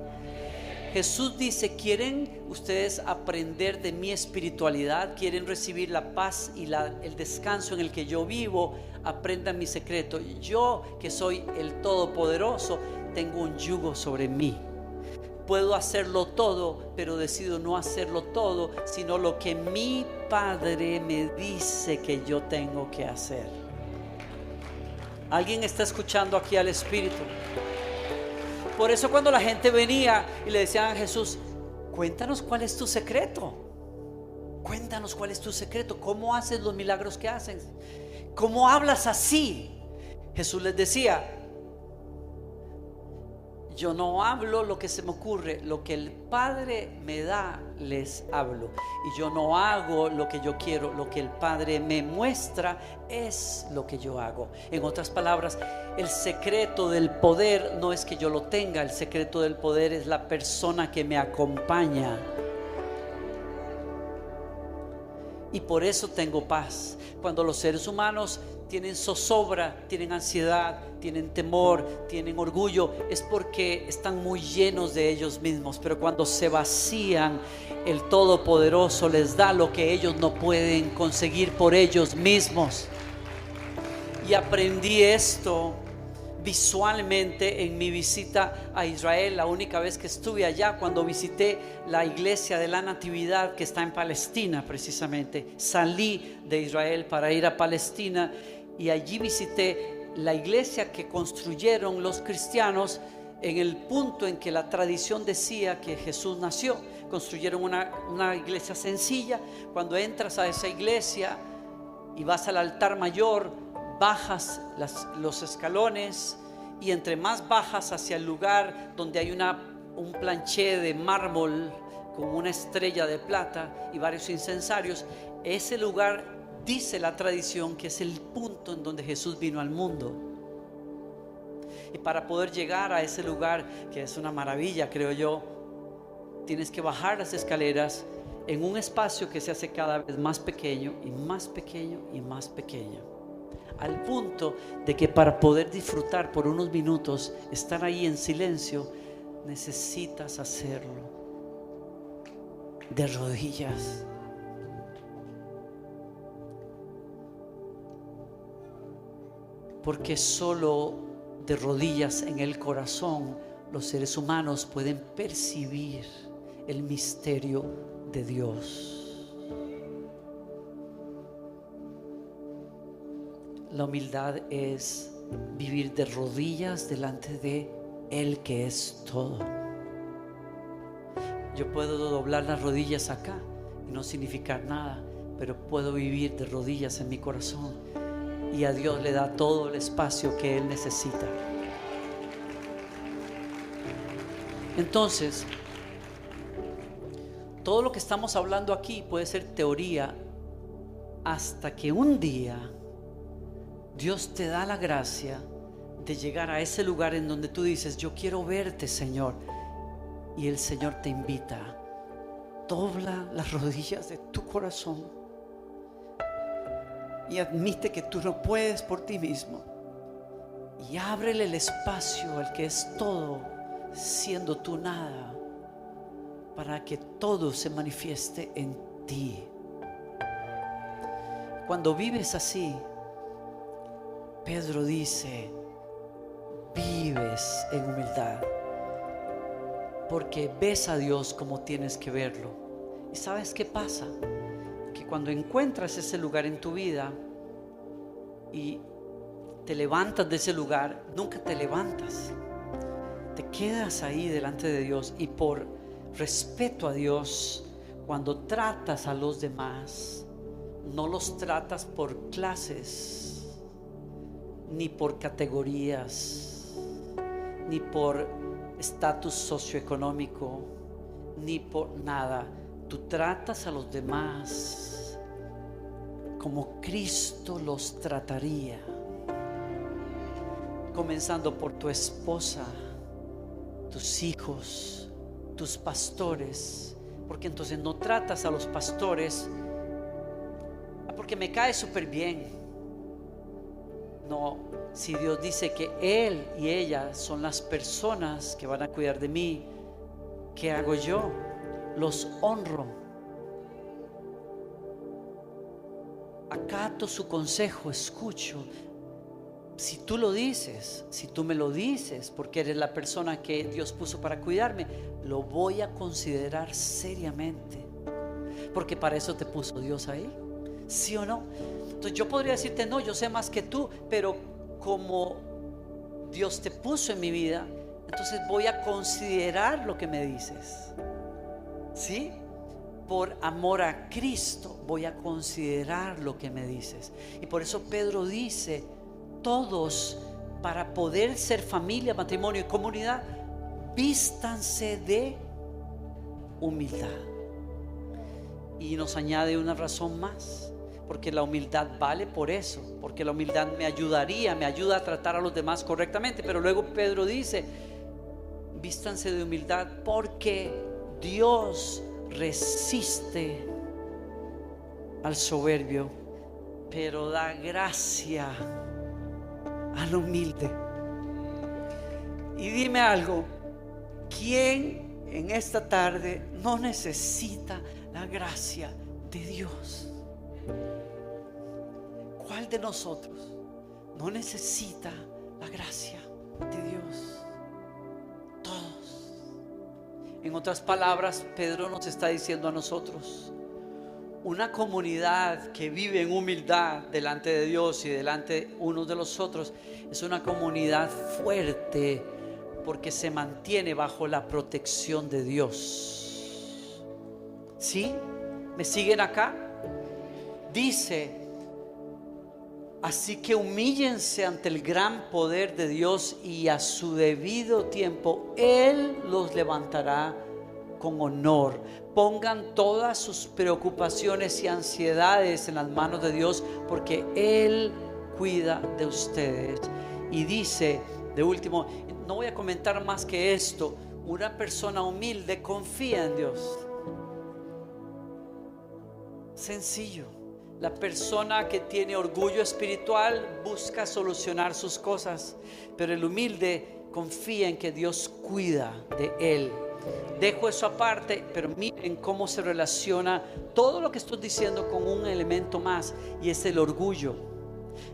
Jesús dice: ¿quieren ustedes aprender de mi espiritualidad? ¿Quieren recibir la paz y el descanso en el que yo vivo? Aprendan mi secreto. Yo, que soy el Todopoderoso, tengo un yugo sobre mí. Puedo hacerlo todo, pero decido no hacerlo todo, sino lo que mi Padre me dice que yo tengo que hacer. ¿Alguien está escuchando aquí al Espíritu? Por eso cuando la gente venía y le decían a Jesús: cuéntanos cuál es tu secreto, cuéntanos cuál es tu secreto, cómo haces los milagros que haces, cómo hablas así. Jesús les decía: yo no hablo lo que se me ocurre, lo que el Padre me da les hablo, y yo no hago lo que yo quiero, lo que el Padre me muestra es lo que yo hago. En otras palabras, el secreto del poder no es que yo lo tenga, el secreto del poder es la persona que me acompaña. Y por eso tengo paz. Cuando los seres humanos tienen zozobra, tienen ansiedad, tienen temor, tienen orgullo, es porque están muy llenos de ellos mismos. Pero cuando se vacían, el Todopoderoso les da lo que ellos no pueden conseguir por ellos mismos. Y aprendí esto visualmente en mi visita a Israel. La única vez que estuve allá, cuando visité la iglesia de la Natividad que está en Palestina, precisamente salí de Israel para ir a Palestina, y allí visité la iglesia que construyeron los cristianos en el punto en que la tradición decía que Jesús nació. Construyeron una iglesia sencilla. Cuando entras a esa iglesia y vas al altar mayor, bajas los escalones, y entre más bajas hacia el lugar donde hay un planché de mármol con una estrella de plata y varios incensarios, ese lugar, dice la tradición, que es el punto en donde Jesús vino al mundo. Y para poder llegar a ese lugar, que es una maravilla, creo yo, tienes que bajar las escaleras en un espacio que se hace cada vez más pequeño y más pequeño y más pequeño, al punto de que para poder disfrutar por unos minutos, estar ahí en silencio, necesitas hacerlo de rodillas. Porque solo de rodillas en el corazón los seres humanos pueden percibir el misterio de Dios. La humildad es vivir de rodillas delante de Él, que es todo. Yo puedo doblar las rodillas acá y no significar nada, pero puedo vivir de rodillas en mi corazón, y a Dios le da todo el espacio que Él necesita. Entonces, todo lo que estamos hablando aquí puede ser teoría, hasta que un día Dios te da la gracia de llegar a ese lugar en donde tú dices: yo quiero verte, Señor. Y el Señor te invita: dobla las rodillas de tu corazón y admite que tú no puedes por ti mismo, y ábrele el espacio al que es todo, siendo tú nada, para que todo se manifieste en ti. Cuando vives así, Pedro dice: vives en humildad, porque ves a Dios como tienes que verlo. ¿Y sabes qué pasa? Porque cuando encuentras ese lugar en tu vida y te levantas de ese lugar, nunca te levantas. Te quedas ahí delante de Dios, y por respeto a Dios, cuando tratas a los demás, no los tratas por clases, ni por categorías, ni por estatus socioeconómico, ni por nada. Tú tratas a los demás como Cristo los trataría, comenzando por tu esposa, tus hijos, tus pastores. Porque entonces no tratas a los pastores porque me cae súper bien. No, si Dios dice que Él y ella son las personas que van a cuidar de mí, ¿qué hago yo? Los honro, acato su consejo, escucho. Si tú lo dices, si tú me lo dices, porque eres la persona que Dios puso para cuidarme, lo voy a considerar seriamente, porque para eso te puso Dios ahí, ¿sí o no? Entonces yo podría decirte, no, yo sé más que tú, pero como Dios te puso en mi vida, entonces voy a considerar lo que me dices, ¿sí? Por amor a Cristo voy a considerar lo que me dices. Y por eso Pedro dice, todos, para poder ser familia, matrimonio y comunidad, vístanse de humildad. Y nos añade una razón más, porque la humildad vale por eso, porque la humildad me ayuda a tratar a los demás correctamente. Pero luego Pedro dice, vístanse de humildad, porque Dios resiste al soberbio, pero da gracia al humilde. Y dime algo, ¿quién en esta tarde no necesita la gracia de Dios? ¿Cuál de nosotros no necesita la gracia de Dios? Todos. En otras palabras, Pedro nos está diciendo a nosotros, una comunidad que vive en humildad delante de Dios y delante unos de los otros, es una comunidad fuerte, porque se mantiene bajo la protección de Dios. ¿Sí? ¿Me siguen acá? Dice, así que humíllense ante el gran poder de Dios, y a su debido tiempo Él los levantará con honor. Pongan todas sus preocupaciones y ansiedades en las manos de Dios, porque Él cuida de ustedes. Y dice, de último, no voy a comentar más que esto, una persona humilde confía en Dios. Sencillo. La persona que tiene orgullo espiritual busca solucionar sus cosas, pero el humilde confía en que Dios cuida de él. Dejo eso aparte, pero miren cómo se relaciona todo lo que estoy diciendo con un elemento más, y es el orgullo.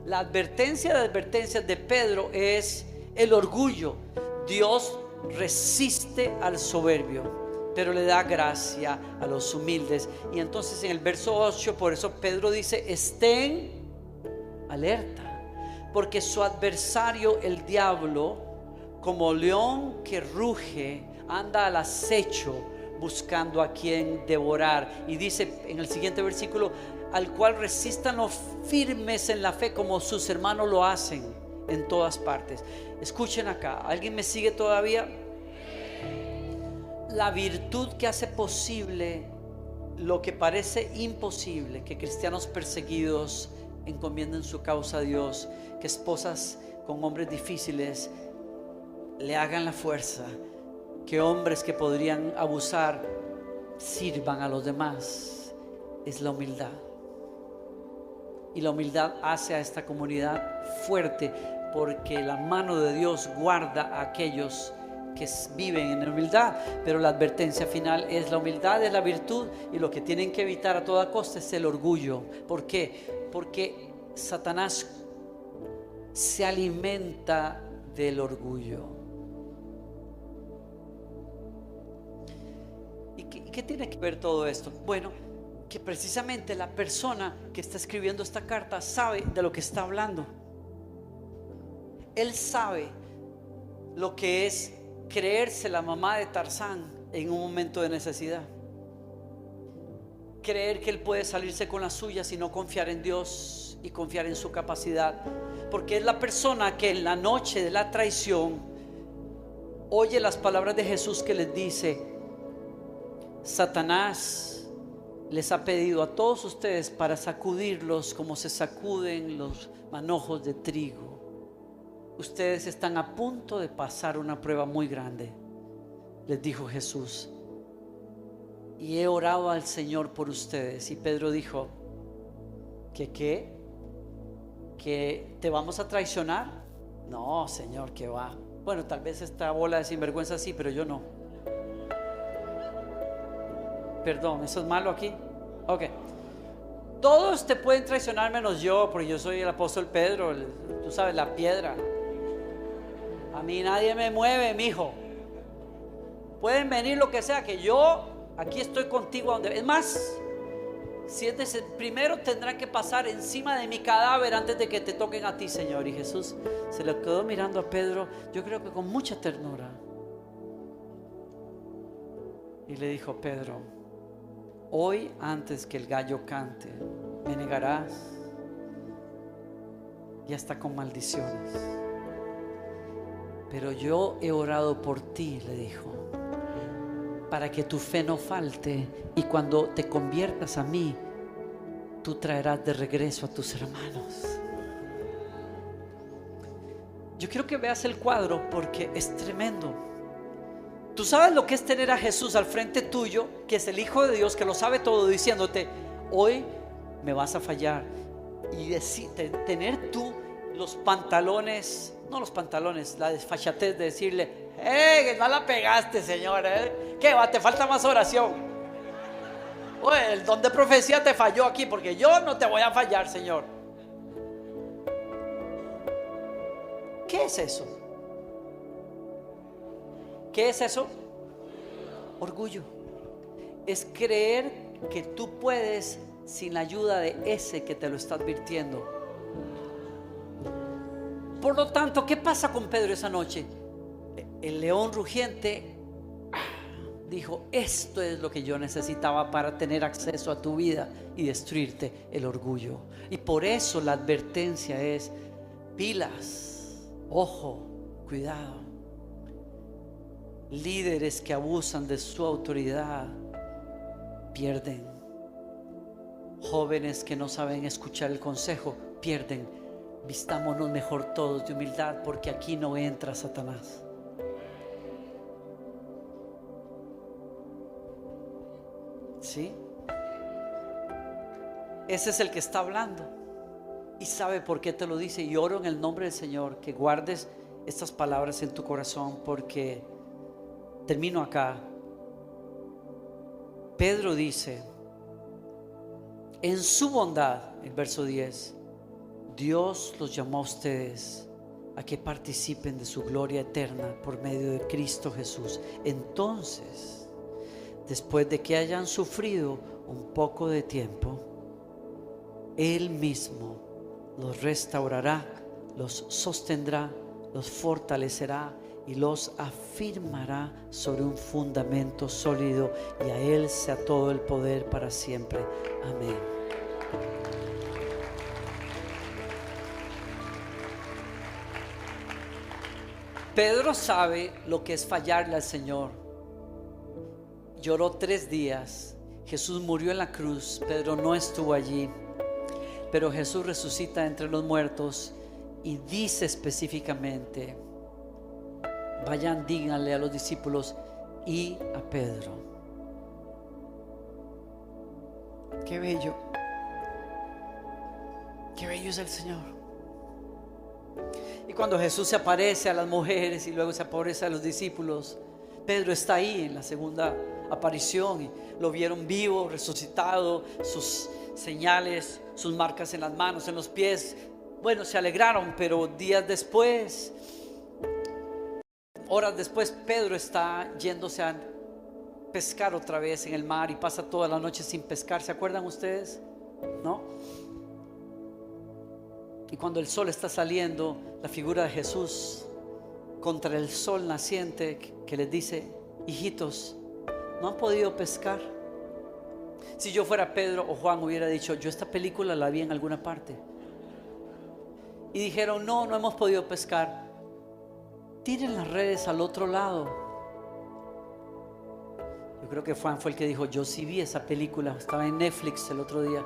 La advertencia de advertencias de Pedro es el orgullo. Dios resiste al soberbio, pero le da gracia a los humildes. Y entonces en el verso 8, por eso Pedro dice, estén alerta, porque su adversario el diablo, como león que ruge, anda al acecho buscando a quien devorar. Y dice en el siguiente versículo, al cual resistan los firmes en la fe, como sus hermanos lo hacen en todas partes. Escuchen acá, ¿alguien me sigue todavía? La virtud que hace posible lo que parece imposible, que cristianos perseguidos encomienden su causa a Dios, que esposas con hombres difíciles le hagan la fuerza, que hombres que podrían abusar sirvan a los demás, es la humildad. Y la humildad hace a esta comunidad fuerte, porque la mano de Dios guarda a aquellos que viven en la humildad. Pero la advertencia final es: la humildad es la virtud, y lo que tienen que evitar a toda costa es el orgullo. ¿Por qué? Porque Satanás se alimenta del orgullo. ¿Y qué tiene que ver todo esto? Bueno, que precisamente la persona que está escribiendo esta carta sabe de lo que está hablando. Él sabe lo que es creerse la mamá de Tarzán en un momento de necesidad. Creer que él puede salirse con las suyas y no confiar en Dios y confiar en su capacidad. Porque es la persona que en la noche de la traición oye las palabras de Jesús que les dice: Satanás les ha pedido a todos ustedes para sacudirlos como se sacuden los manojos de trigo. Ustedes están a punto de pasar una prueba muy grande, les dijo Jesús, y he orado al Señor por ustedes. Y Pedro dijo: ¿Que te vamos a traicionar? No, Señor, que va. Bueno, tal vez esta bola de sinvergüenza sí, pero yo no. Perdón, ¿eso es malo aquí? Ok. Todos te pueden traicionar menos yo, porque yo soy el apóstol Pedro, tú sabes, la piedra. A mí nadie me mueve, mijo. Pueden venir lo que sea, que yo aquí estoy contigo a donde. Es más, siéntese, primero tendrán que pasar encima de mi cadáver antes de que te toquen a ti, Señor. Y Jesús se le quedó mirando a Pedro, yo creo que con mucha ternura, y le dijo: Pedro, hoy antes que el gallo cante, me negarás, y hasta con maldiciones. Pero yo he orado por ti, le dijo, para que tu fe no falte, y cuando te conviertas a mí, tú traerás de regreso a tus hermanos. Yo quiero que veas el cuadro porque es tremendo. Tú sabes lo que es tener a Jesús al frente tuyo, que es el Hijo de Dios, que lo sabe todo, diciéndote: hoy me vas a fallar. Y tener tú los pantalones, no los pantalones, la desfachatez de decirle: que no la pegaste, Señor, ¿qué va? Te falta más oración. Oye, el don de profecía te falló aquí, porque yo no te voy a fallar, Señor. ¿Qué es eso? ¿Qué es eso? Orgullo. Es creer que tú puedes sin la ayuda de ese que te lo está advirtiendo. Por lo tanto, ¿qué pasa con Pedro esa noche? El león rugiente dijo: esto es lo que yo necesitaba para tener acceso a tu vida y destruirte, el orgullo. Y por eso la advertencia es: pilas, ojo, cuidado. Líderes que abusan de su autoridad pierden. Jóvenes que no saben escuchar el consejo pierden. Vistámonos mejor todos de humildad, porque aquí no entra Satanás. ¿Sí? Ese es el que está hablando y sabe por qué te lo dice. Y oro en el nombre del Señor que guardes estas palabras en tu corazón, porque termino acá. Pedro dice: en su bondad, el verso 10, Dios los llamó a ustedes a que participen de su gloria eterna por medio de Cristo Jesús. Entonces, después de que hayan sufrido un poco de tiempo, Él mismo los restaurará, los sostendrá, los fortalecerá y los afirmará sobre un fundamento sólido, y a Él sea todo el poder para siempre. Amén. Pedro sabe lo que es fallarle al Señor. Lloró 3 días. Jesús murió en la cruz. Pedro no estuvo allí, pero Jesús resucita entre los muertos y dice específicamente: vayan, díganle a los discípulos y a Pedro. Qué bello, qué bello es el Señor. Y cuando Jesús se aparece a las mujeres y luego se aparece a los discípulos, Pedro está ahí en la segunda aparición y lo vieron vivo, resucitado, sus señales, sus marcas en las manos, en los pies. Bueno, se alegraron, pero días después, horas después, Pedro está yéndose a pescar otra vez en el mar y pasa toda la noche sin pescar. ¿Se acuerdan ustedes? ¿No? Y cuando el sol está saliendo, la figura de Jesús contra el sol naciente que les dice: hijitos, ¿no han podido pescar? Si yo fuera Pedro o Juan, hubiera dicho: yo esta película la vi en alguna parte. Y dijeron: no hemos podido pescar. Tiren las redes al otro lado. Yo creo que Juan fue el que dijo: yo sí vi esa película, estaba en Netflix el otro día.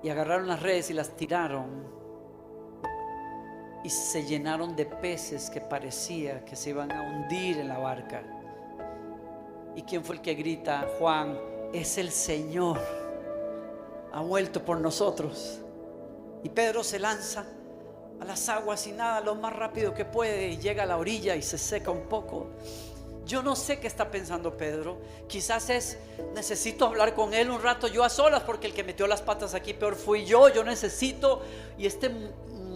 Y agarraron las redes y las tiraron, y se llenaron de peces que parecía que se iban a hundir en la barca. ¿Y quién fue el que grita? Juan: es el Señor, ha vuelto por nosotros. Y Pedro se lanza a las aguas y nada lo más rápido que puede, y llega a la orilla y se seca un poco. Yo no sé qué está pensando Pedro. Quizás es: necesito hablar con él un rato yo a solas, porque el que metió las patas aquí peor fui yo. Yo necesito, y este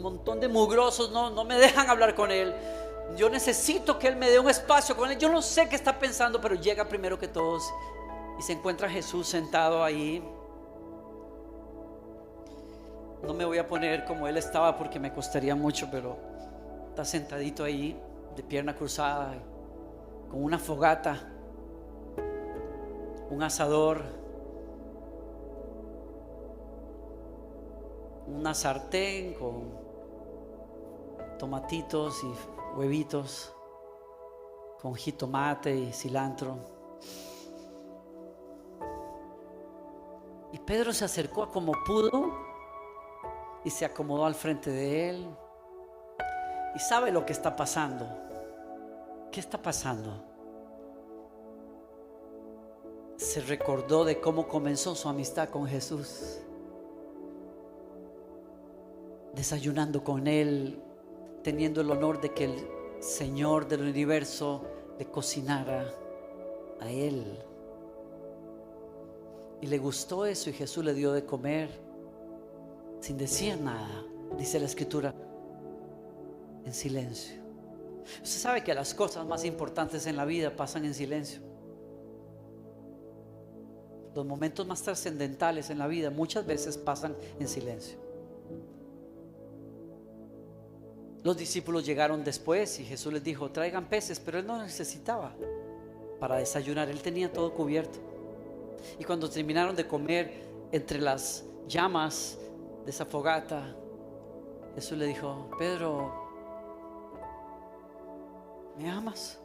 montón de mugrosos no me dejan hablar con él. Yo necesito que él me dé un espacio con él. Yo no sé qué está pensando, pero llega primero que todos y se encuentra Jesús sentado ahí. No me voy a poner como él estaba porque me costaría mucho, pero está sentadito ahí de pierna cruzada, con una fogata, un asador, una sartén con tomatitos y huevitos, con jitomate y cilantro. Y Pedro se acercó a como pudo y se acomodó al frente de él. Y sabe lo que está pasando. ¿Qué está pasando? Se recordó de cómo comenzó su amistad con Jesús, desayunando con él, teniendo el honor de que el Señor del universo le cocinara a él. Y le gustó eso, y Jesús le dio de comer sin decir nada. Dice la Escritura: en silencio. Usted sabe que las cosas más importantes en la vida pasan en silencio. Los momentos más trascendentales en la vida muchas veces pasan en silencio. Los discípulos llegaron después y Jesús les dijo: traigan peces, pero él no necesitaba para desayunar, él tenía todo cubierto. Y cuando terminaron de comer entre las llamas de esa fogata, Jesús le dijo: Pedro, ¿me amas?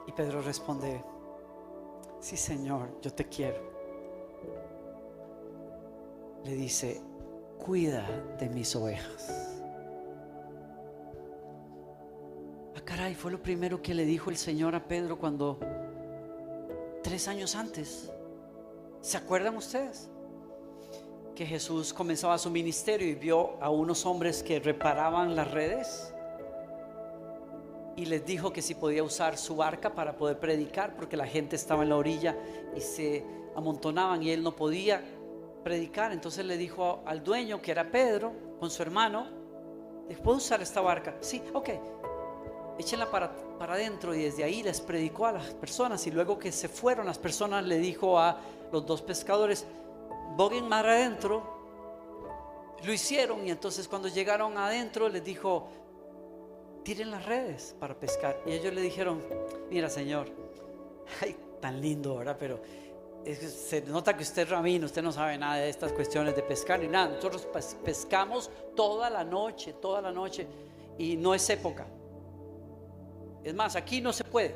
Y Pedro responde: sí, Señor, yo te quiero. Le dice: cuida de mis ovejas. Ah, caray, fue lo primero que le dijo el Señor a Pedro cuando 3 años antes. ¿Se acuerdan ustedes? Que Jesús comenzaba su ministerio y vio a unos hombres que reparaban las redes, y les dijo que si podía usar su barca para poder predicar, porque la gente estaba en la orilla y se amontonaban y él no podía predicar. Entonces le dijo al dueño, que era Pedro, con su hermano: ¿puedo usar esta barca? Sí, ok, échenla para adentro. Y desde ahí les predicó a las personas. Y luego que se fueron las personas, le dijo a los 2 pescadores: boguen mar adentro. Lo hicieron, y entonces cuando llegaron adentro les dijo: tiren las redes para pescar. Y ellos le dijeron: mira, Señor, ay, tan lindo, ¿verdad? Pero se nota que usted es rabino, usted no sabe nada de estas cuestiones de pescar ni nada. Nosotros pescamos toda la noche, y no es época. Es más, aquí no se puede.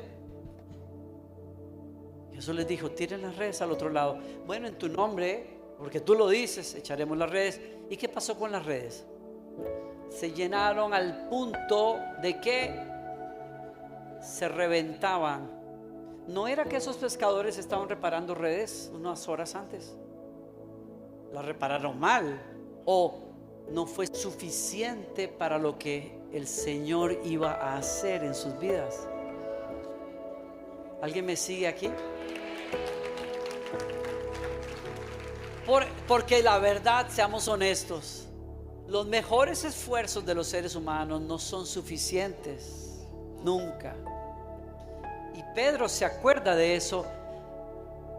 Jesús les dijo: tiren las redes al otro lado. Bueno, en tu nombre, porque tú lo dices, echaremos las redes. ¿Y qué pasó con las redes? Se llenaron al punto de que se reventaban. ¿No era que esos pescadores estaban reparando redes unas horas antes? ¿Las repararon mal? ¿O no fue suficiente para lo que el Señor iba a hacer en sus vidas? ¿Alguien me sigue aquí? Porque la verdad, seamos honestos, Los mejores esfuerzos de los seres humanos no son suficientes, nunca. Y Pedro se acuerda de eso,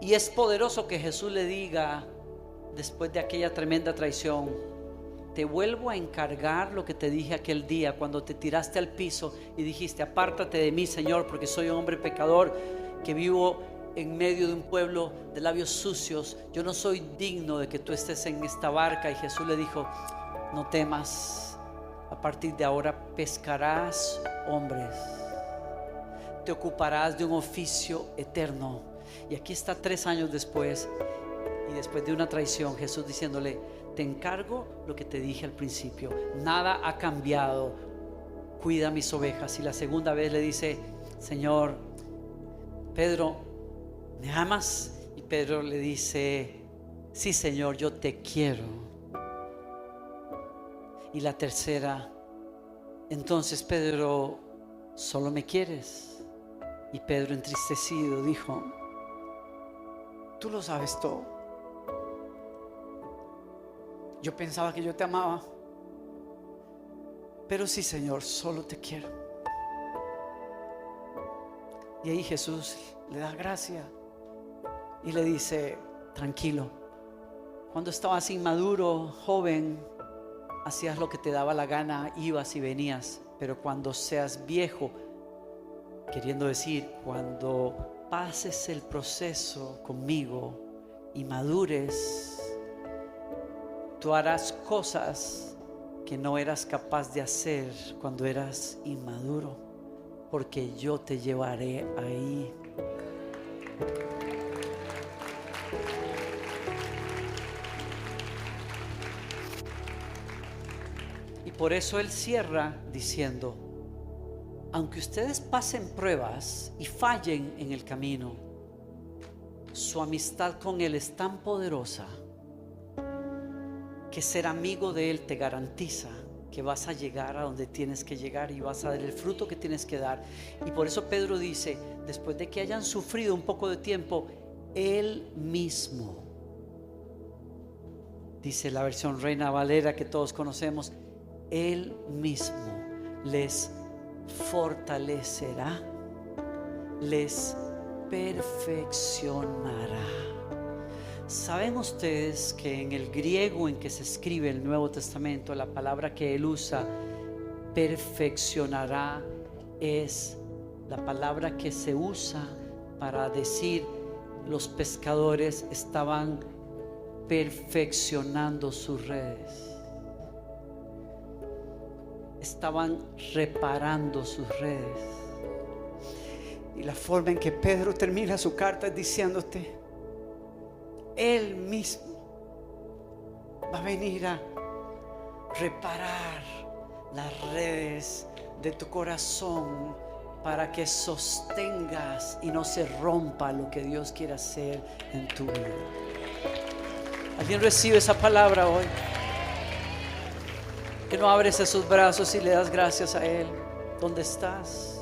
y es poderoso que Jesús le diga, después de aquella tremenda traición: te vuelvo a encargar lo que te dije aquel día cuando te tiraste al piso y dijiste: apártate de mí, Señor, porque soy un hombre pecador que vivo en medio de un pueblo de labios sucios. Yo no soy digno de que tú estés en esta barca. Y Jesús le dijo: no temas, a partir de ahora pescarás hombres, te ocuparás de un oficio eterno. Y aquí está 3 años después, y después de una traición, Jesús diciéndole: te encargo lo que te dije al principio, nada ha cambiado, cuida mis ovejas. Y la segunda vez le dice: Señor, Pedro, ¿me amas? Y Pedro le dice: sí, Señor, yo te quiero. Y la tercera: entonces, Pedro, ¿solo me quieres? Y Pedro, entristecido, dijo: tú lo sabes todo. Yo pensaba que yo te amaba, pero sí, Señor, solo te quiero. Y ahí Jesús le da gracia y le dice: tranquilo, cuando estabas inmaduro, joven, hacías lo que te daba la gana, ibas y venías. Pero cuando seas viejo, queriendo decir, cuando pases el proceso conmigo y madures, tú harás cosas que no eras capaz de hacer cuando eras inmaduro, porque yo te llevaré ahí. Y por eso Él cierra diciendo: aunque ustedes pasen pruebas y fallen en el camino, su amistad con Él es tan poderosa que ser amigo de Él te garantiza que vas a llegar a donde tienes que llegar y vas a dar el fruto que tienes que dar. Y por eso Pedro dice, después de que hayan sufrido un poco de tiempo, Él mismo, dice la versión Reina Valera que todos conocemos, Él mismo les fortalecerá, les perfeccionará. ¿Saben ustedes que en el griego en que se escribe el Nuevo Testamento, la palabra que Él usa, perfeccionará, es la palabra que se usa para decir los pescadores estaban perfeccionando sus redes, estaban reparando sus redes? Y la forma en que Pedro termina su carta es diciéndote: Él mismo va a venir a reparar las redes de tu corazón para que sostengas y no se rompa lo que Dios quiere hacer en tu vida. ¿Alguien recibe esa palabra hoy? Que no abres esos brazos y le das gracias a Él donde estás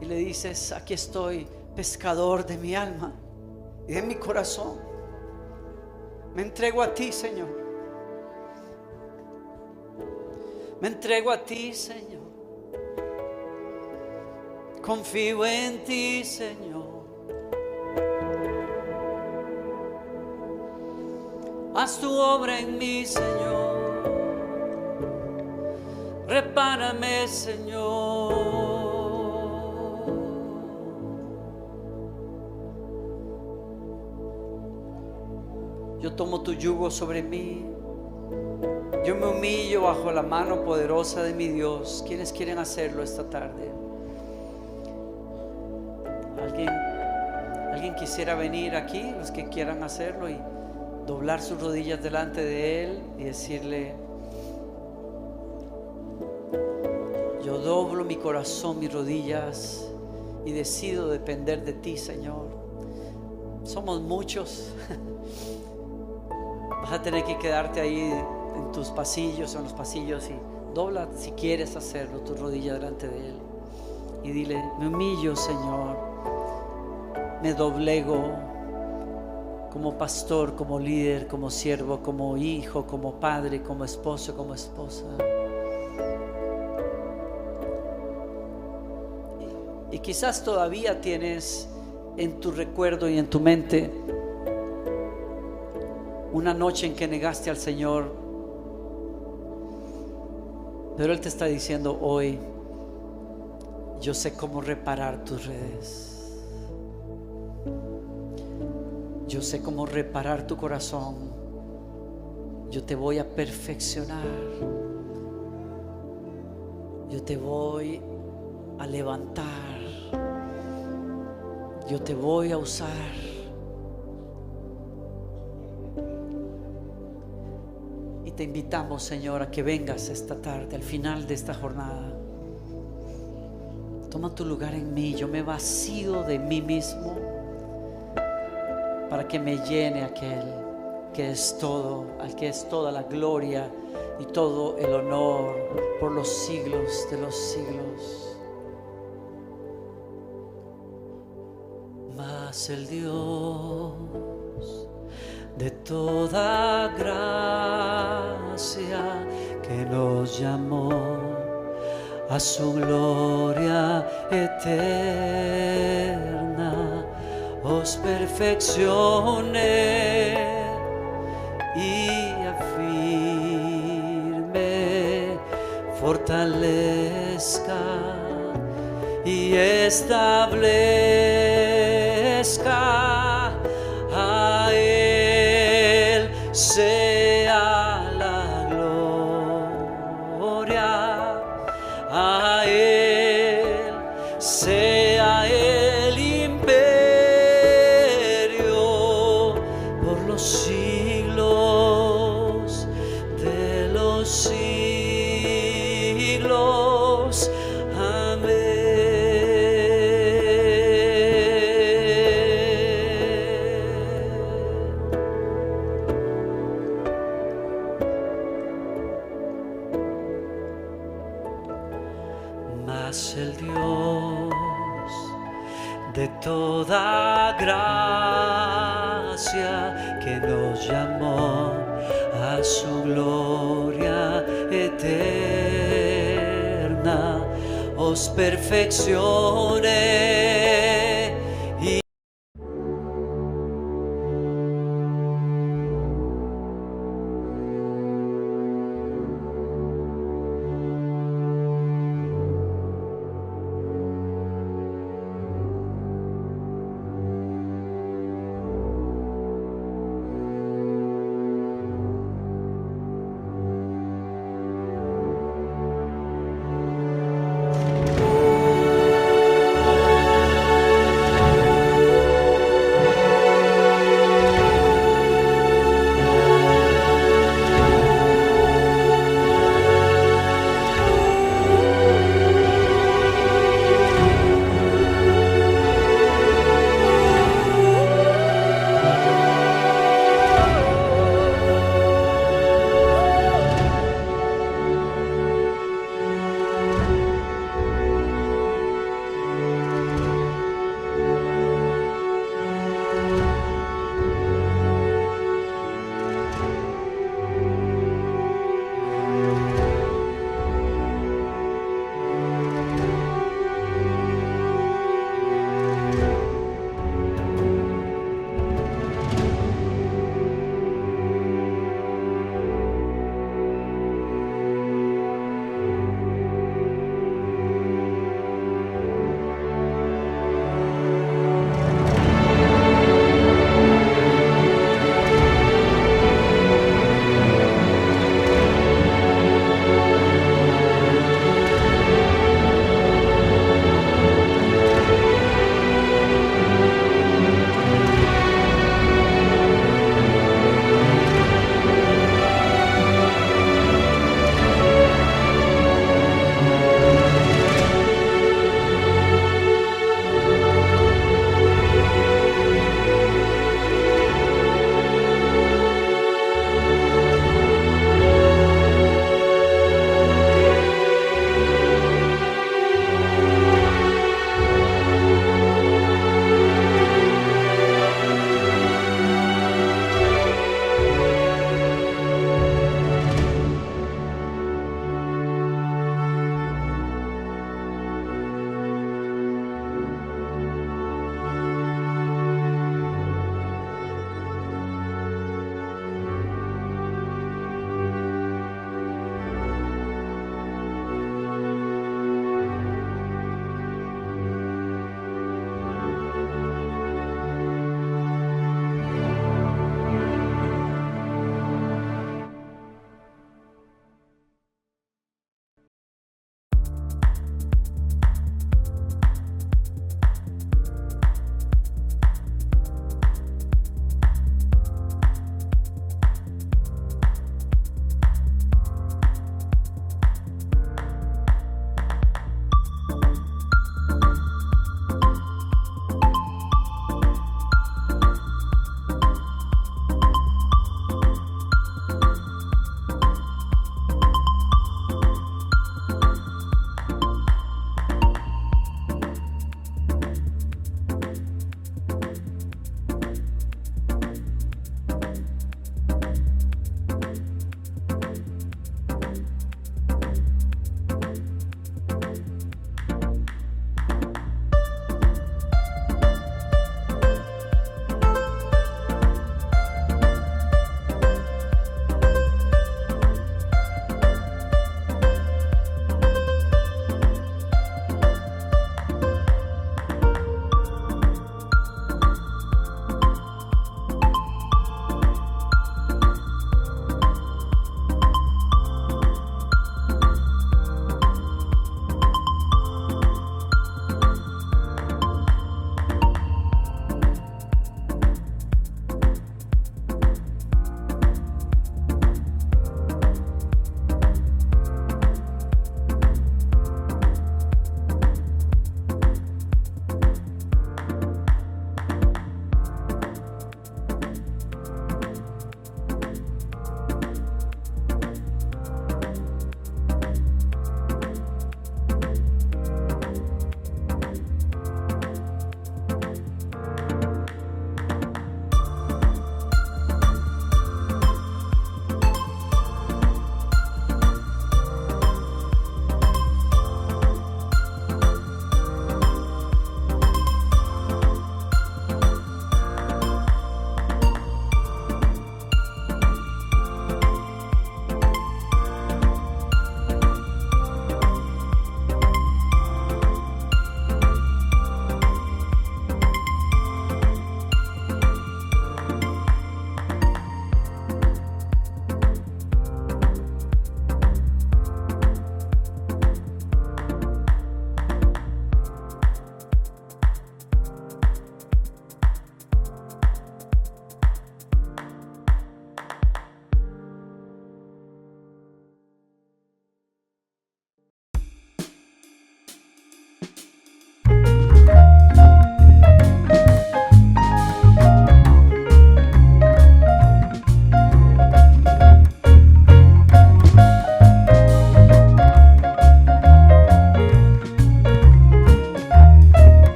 y le dices: aquí estoy, pescador de mi alma y de mi corazón. Me entrego a ti, Señor. Me entrego a ti, Señor. Confío en ti, Señor. Haz tu obra en mí, Señor. Repárame, Señor. Yo tomo tu yugo sobre mí. Yo me humillo bajo la mano poderosa de mi Dios. ¿Quiénes quieren hacerlo esta tarde? ¿Alguien quisiera venir aquí? Los que quieran hacerlo y doblar sus rodillas delante de Él y decirle: yo doblo mi corazón, mis rodillas y decido depender de ti, Señor. Somos muchos. Vas a tener que quedarte ahí en tus pasillos o en los pasillos y dobla, si quieres hacerlo, tu rodilla delante de Él y dile: me humillo, Señor, me doblego como pastor, como líder, como siervo, como hijo, como padre, como esposo, como esposa. Y quizás todavía tienes en tu recuerdo y en tu mente una noche en que negaste al Señor, pero Él te está diciendo hoy: yo sé cómo reparar tus redes, yo sé cómo reparar tu corazón, yo te voy a perfeccionar, yo te voy a levantar, yo te voy a usar. Y te invitamos, Señor, a que vengas esta tarde, al final de esta jornada. Toma tu lugar en mí. Yo me vacío de mí mismo para que me llene aquel que es todo, al que es toda la gloria y todo el honor por los siglos de los siglos. Mas el Dios de toda gracia, que nos llamó a su gloria eterna, os perfeccione y afirme, fortalezca y establezca. A Él sea la gloria, a Él sea el imperio por los siglos de los siglos. Mas el Dios de toda gracia, que nos llamó a su gloria eterna, os perfeccione y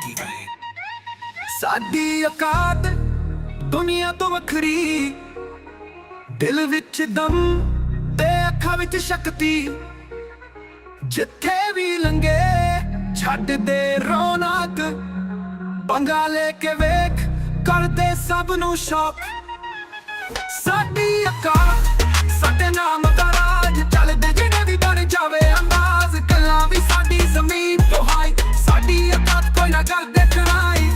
ਕੀ ਵੇ। ਸਾਡੀ ਔਕਾਤ ਦੁਨੀਆ ਤੋਂ ਵੱਖਰੀ, ਦਿਲ ਵਿੱਚ ਦਮ ਤੇ ਅੱਖਾਂ ਵਿੱਚ ਸ਼ਕਤੀ। ਜਿੱਥੇ ਵੀ ਲੰਘੇ ਛੱਡ ਦੇ ਰੌਣਕ, ਪੰਗਾ ਲੈ ਕੇ ਵੇਖ ਕਰਦੇ ਸਭ ਨੂੰ ਸ਼ੌਕ। ਸਾਡੀ ਔਕਾਤ ਸਾਡੇ ਨਾਮ ਦਾ ਰਾਜ, ਚੱਲਦੇ ਜਿਹੜੇ ਵੀ ਬਣ ਜਾਵੇ ਅੰਦਾਜ਼। ਗੱਲਾਂ ਵੀ ਸਾਡੀ ਜ਼ਮੀਨ ਤੋਂ ਹਾਈ, ਸਾਡੀ ਔਕਾਤ ਕੋਈ ਨਾ ਕਰਦੇ ਟਰਾਈ।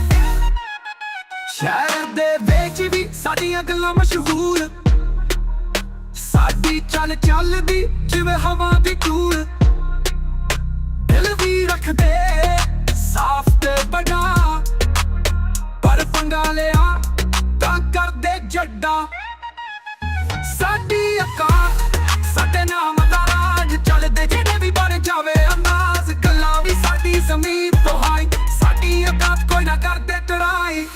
ਸ਼ਹਿਰ ਦੇ ਵਿੱਚ ਵੀ ਸਾਡੀਆਂ ਗੱਲਾਂ ਮਸ਼ਹੂਰ, ਸਾਡੀ ਚੱਲ ਚੱਲਦੀ ਜਿਵੇਂ ਹਵਾ ਦੀ ਧੂੜ। ਦਿਲ ਵੀ ਰੱਖਦੇ ਸਾਫ਼ ਤੇ ਬੜਾ, ਪਰ ਪੰਗਾ ਲਿਆ ਤਾਂ ਕਰਦੇ ਜੱਡਾ। ਸਾਡੀ ਔਕਾਤ ਸਾਡੇ ਨਾਮ ਦਾ ਰਾਜ, ਚੱਲਦੇ ਜਿਹੜੇ ਵੀ ਬਣ ਜਾਵੇ ਅੰਦਾਜ਼। ਗੱਲਾਂ ਵੀ ਸਾਡੀ ਜ਼ਮੀਨ ਤੋਂ ਹਾਈ, ਸਾਡੀ ਔਕਾਤ ਕੋਈ ਨਾ ਕਰਦੇ ਟਰਾਈ।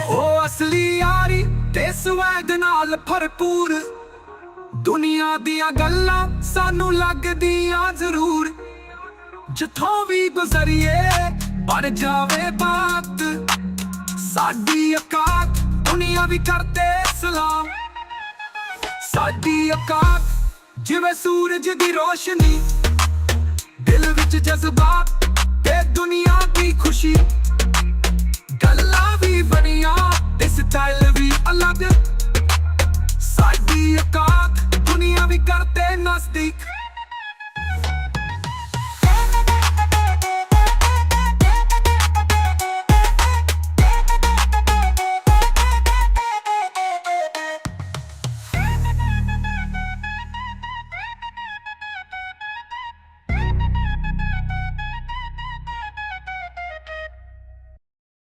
ਉਹ ਅਸਲੀ ਯਾਰੀ ਤੇ ਸਵੈਗ ਨਾਲ ਭਰਪੂਰ, ਦੁਨੀਆ ਦੀਆਂ ਗੱਲਾਂ ਸਾਨੂੰ ਲੱਗਦੀਆਂ ਜ਼ਰੂਰ। ਜਿੱਥੋਂ ਵੀ ਗੁਜ਼ਰੀਏ ਬਣ ਜਾਵੇ ਬਾਤ, ਸਾਡੀ ਔਕਾਤ ਦੁਨੀਆ ਵੀ ਕਰਦੇ ਸਲਾਮ। ਸਾਡੀ ਔਕਾਤ ਜਿਵੇਂ ਸੂਰਜ ਦੀ ਰੋਸ਼ਨੀ, ਦਿਲ ਵਿੱਚ ਜਜ਼ਬਾਤ ਤੇ ਦੁਨੀਆ ਦੀ ਖੁਸ਼ੀ।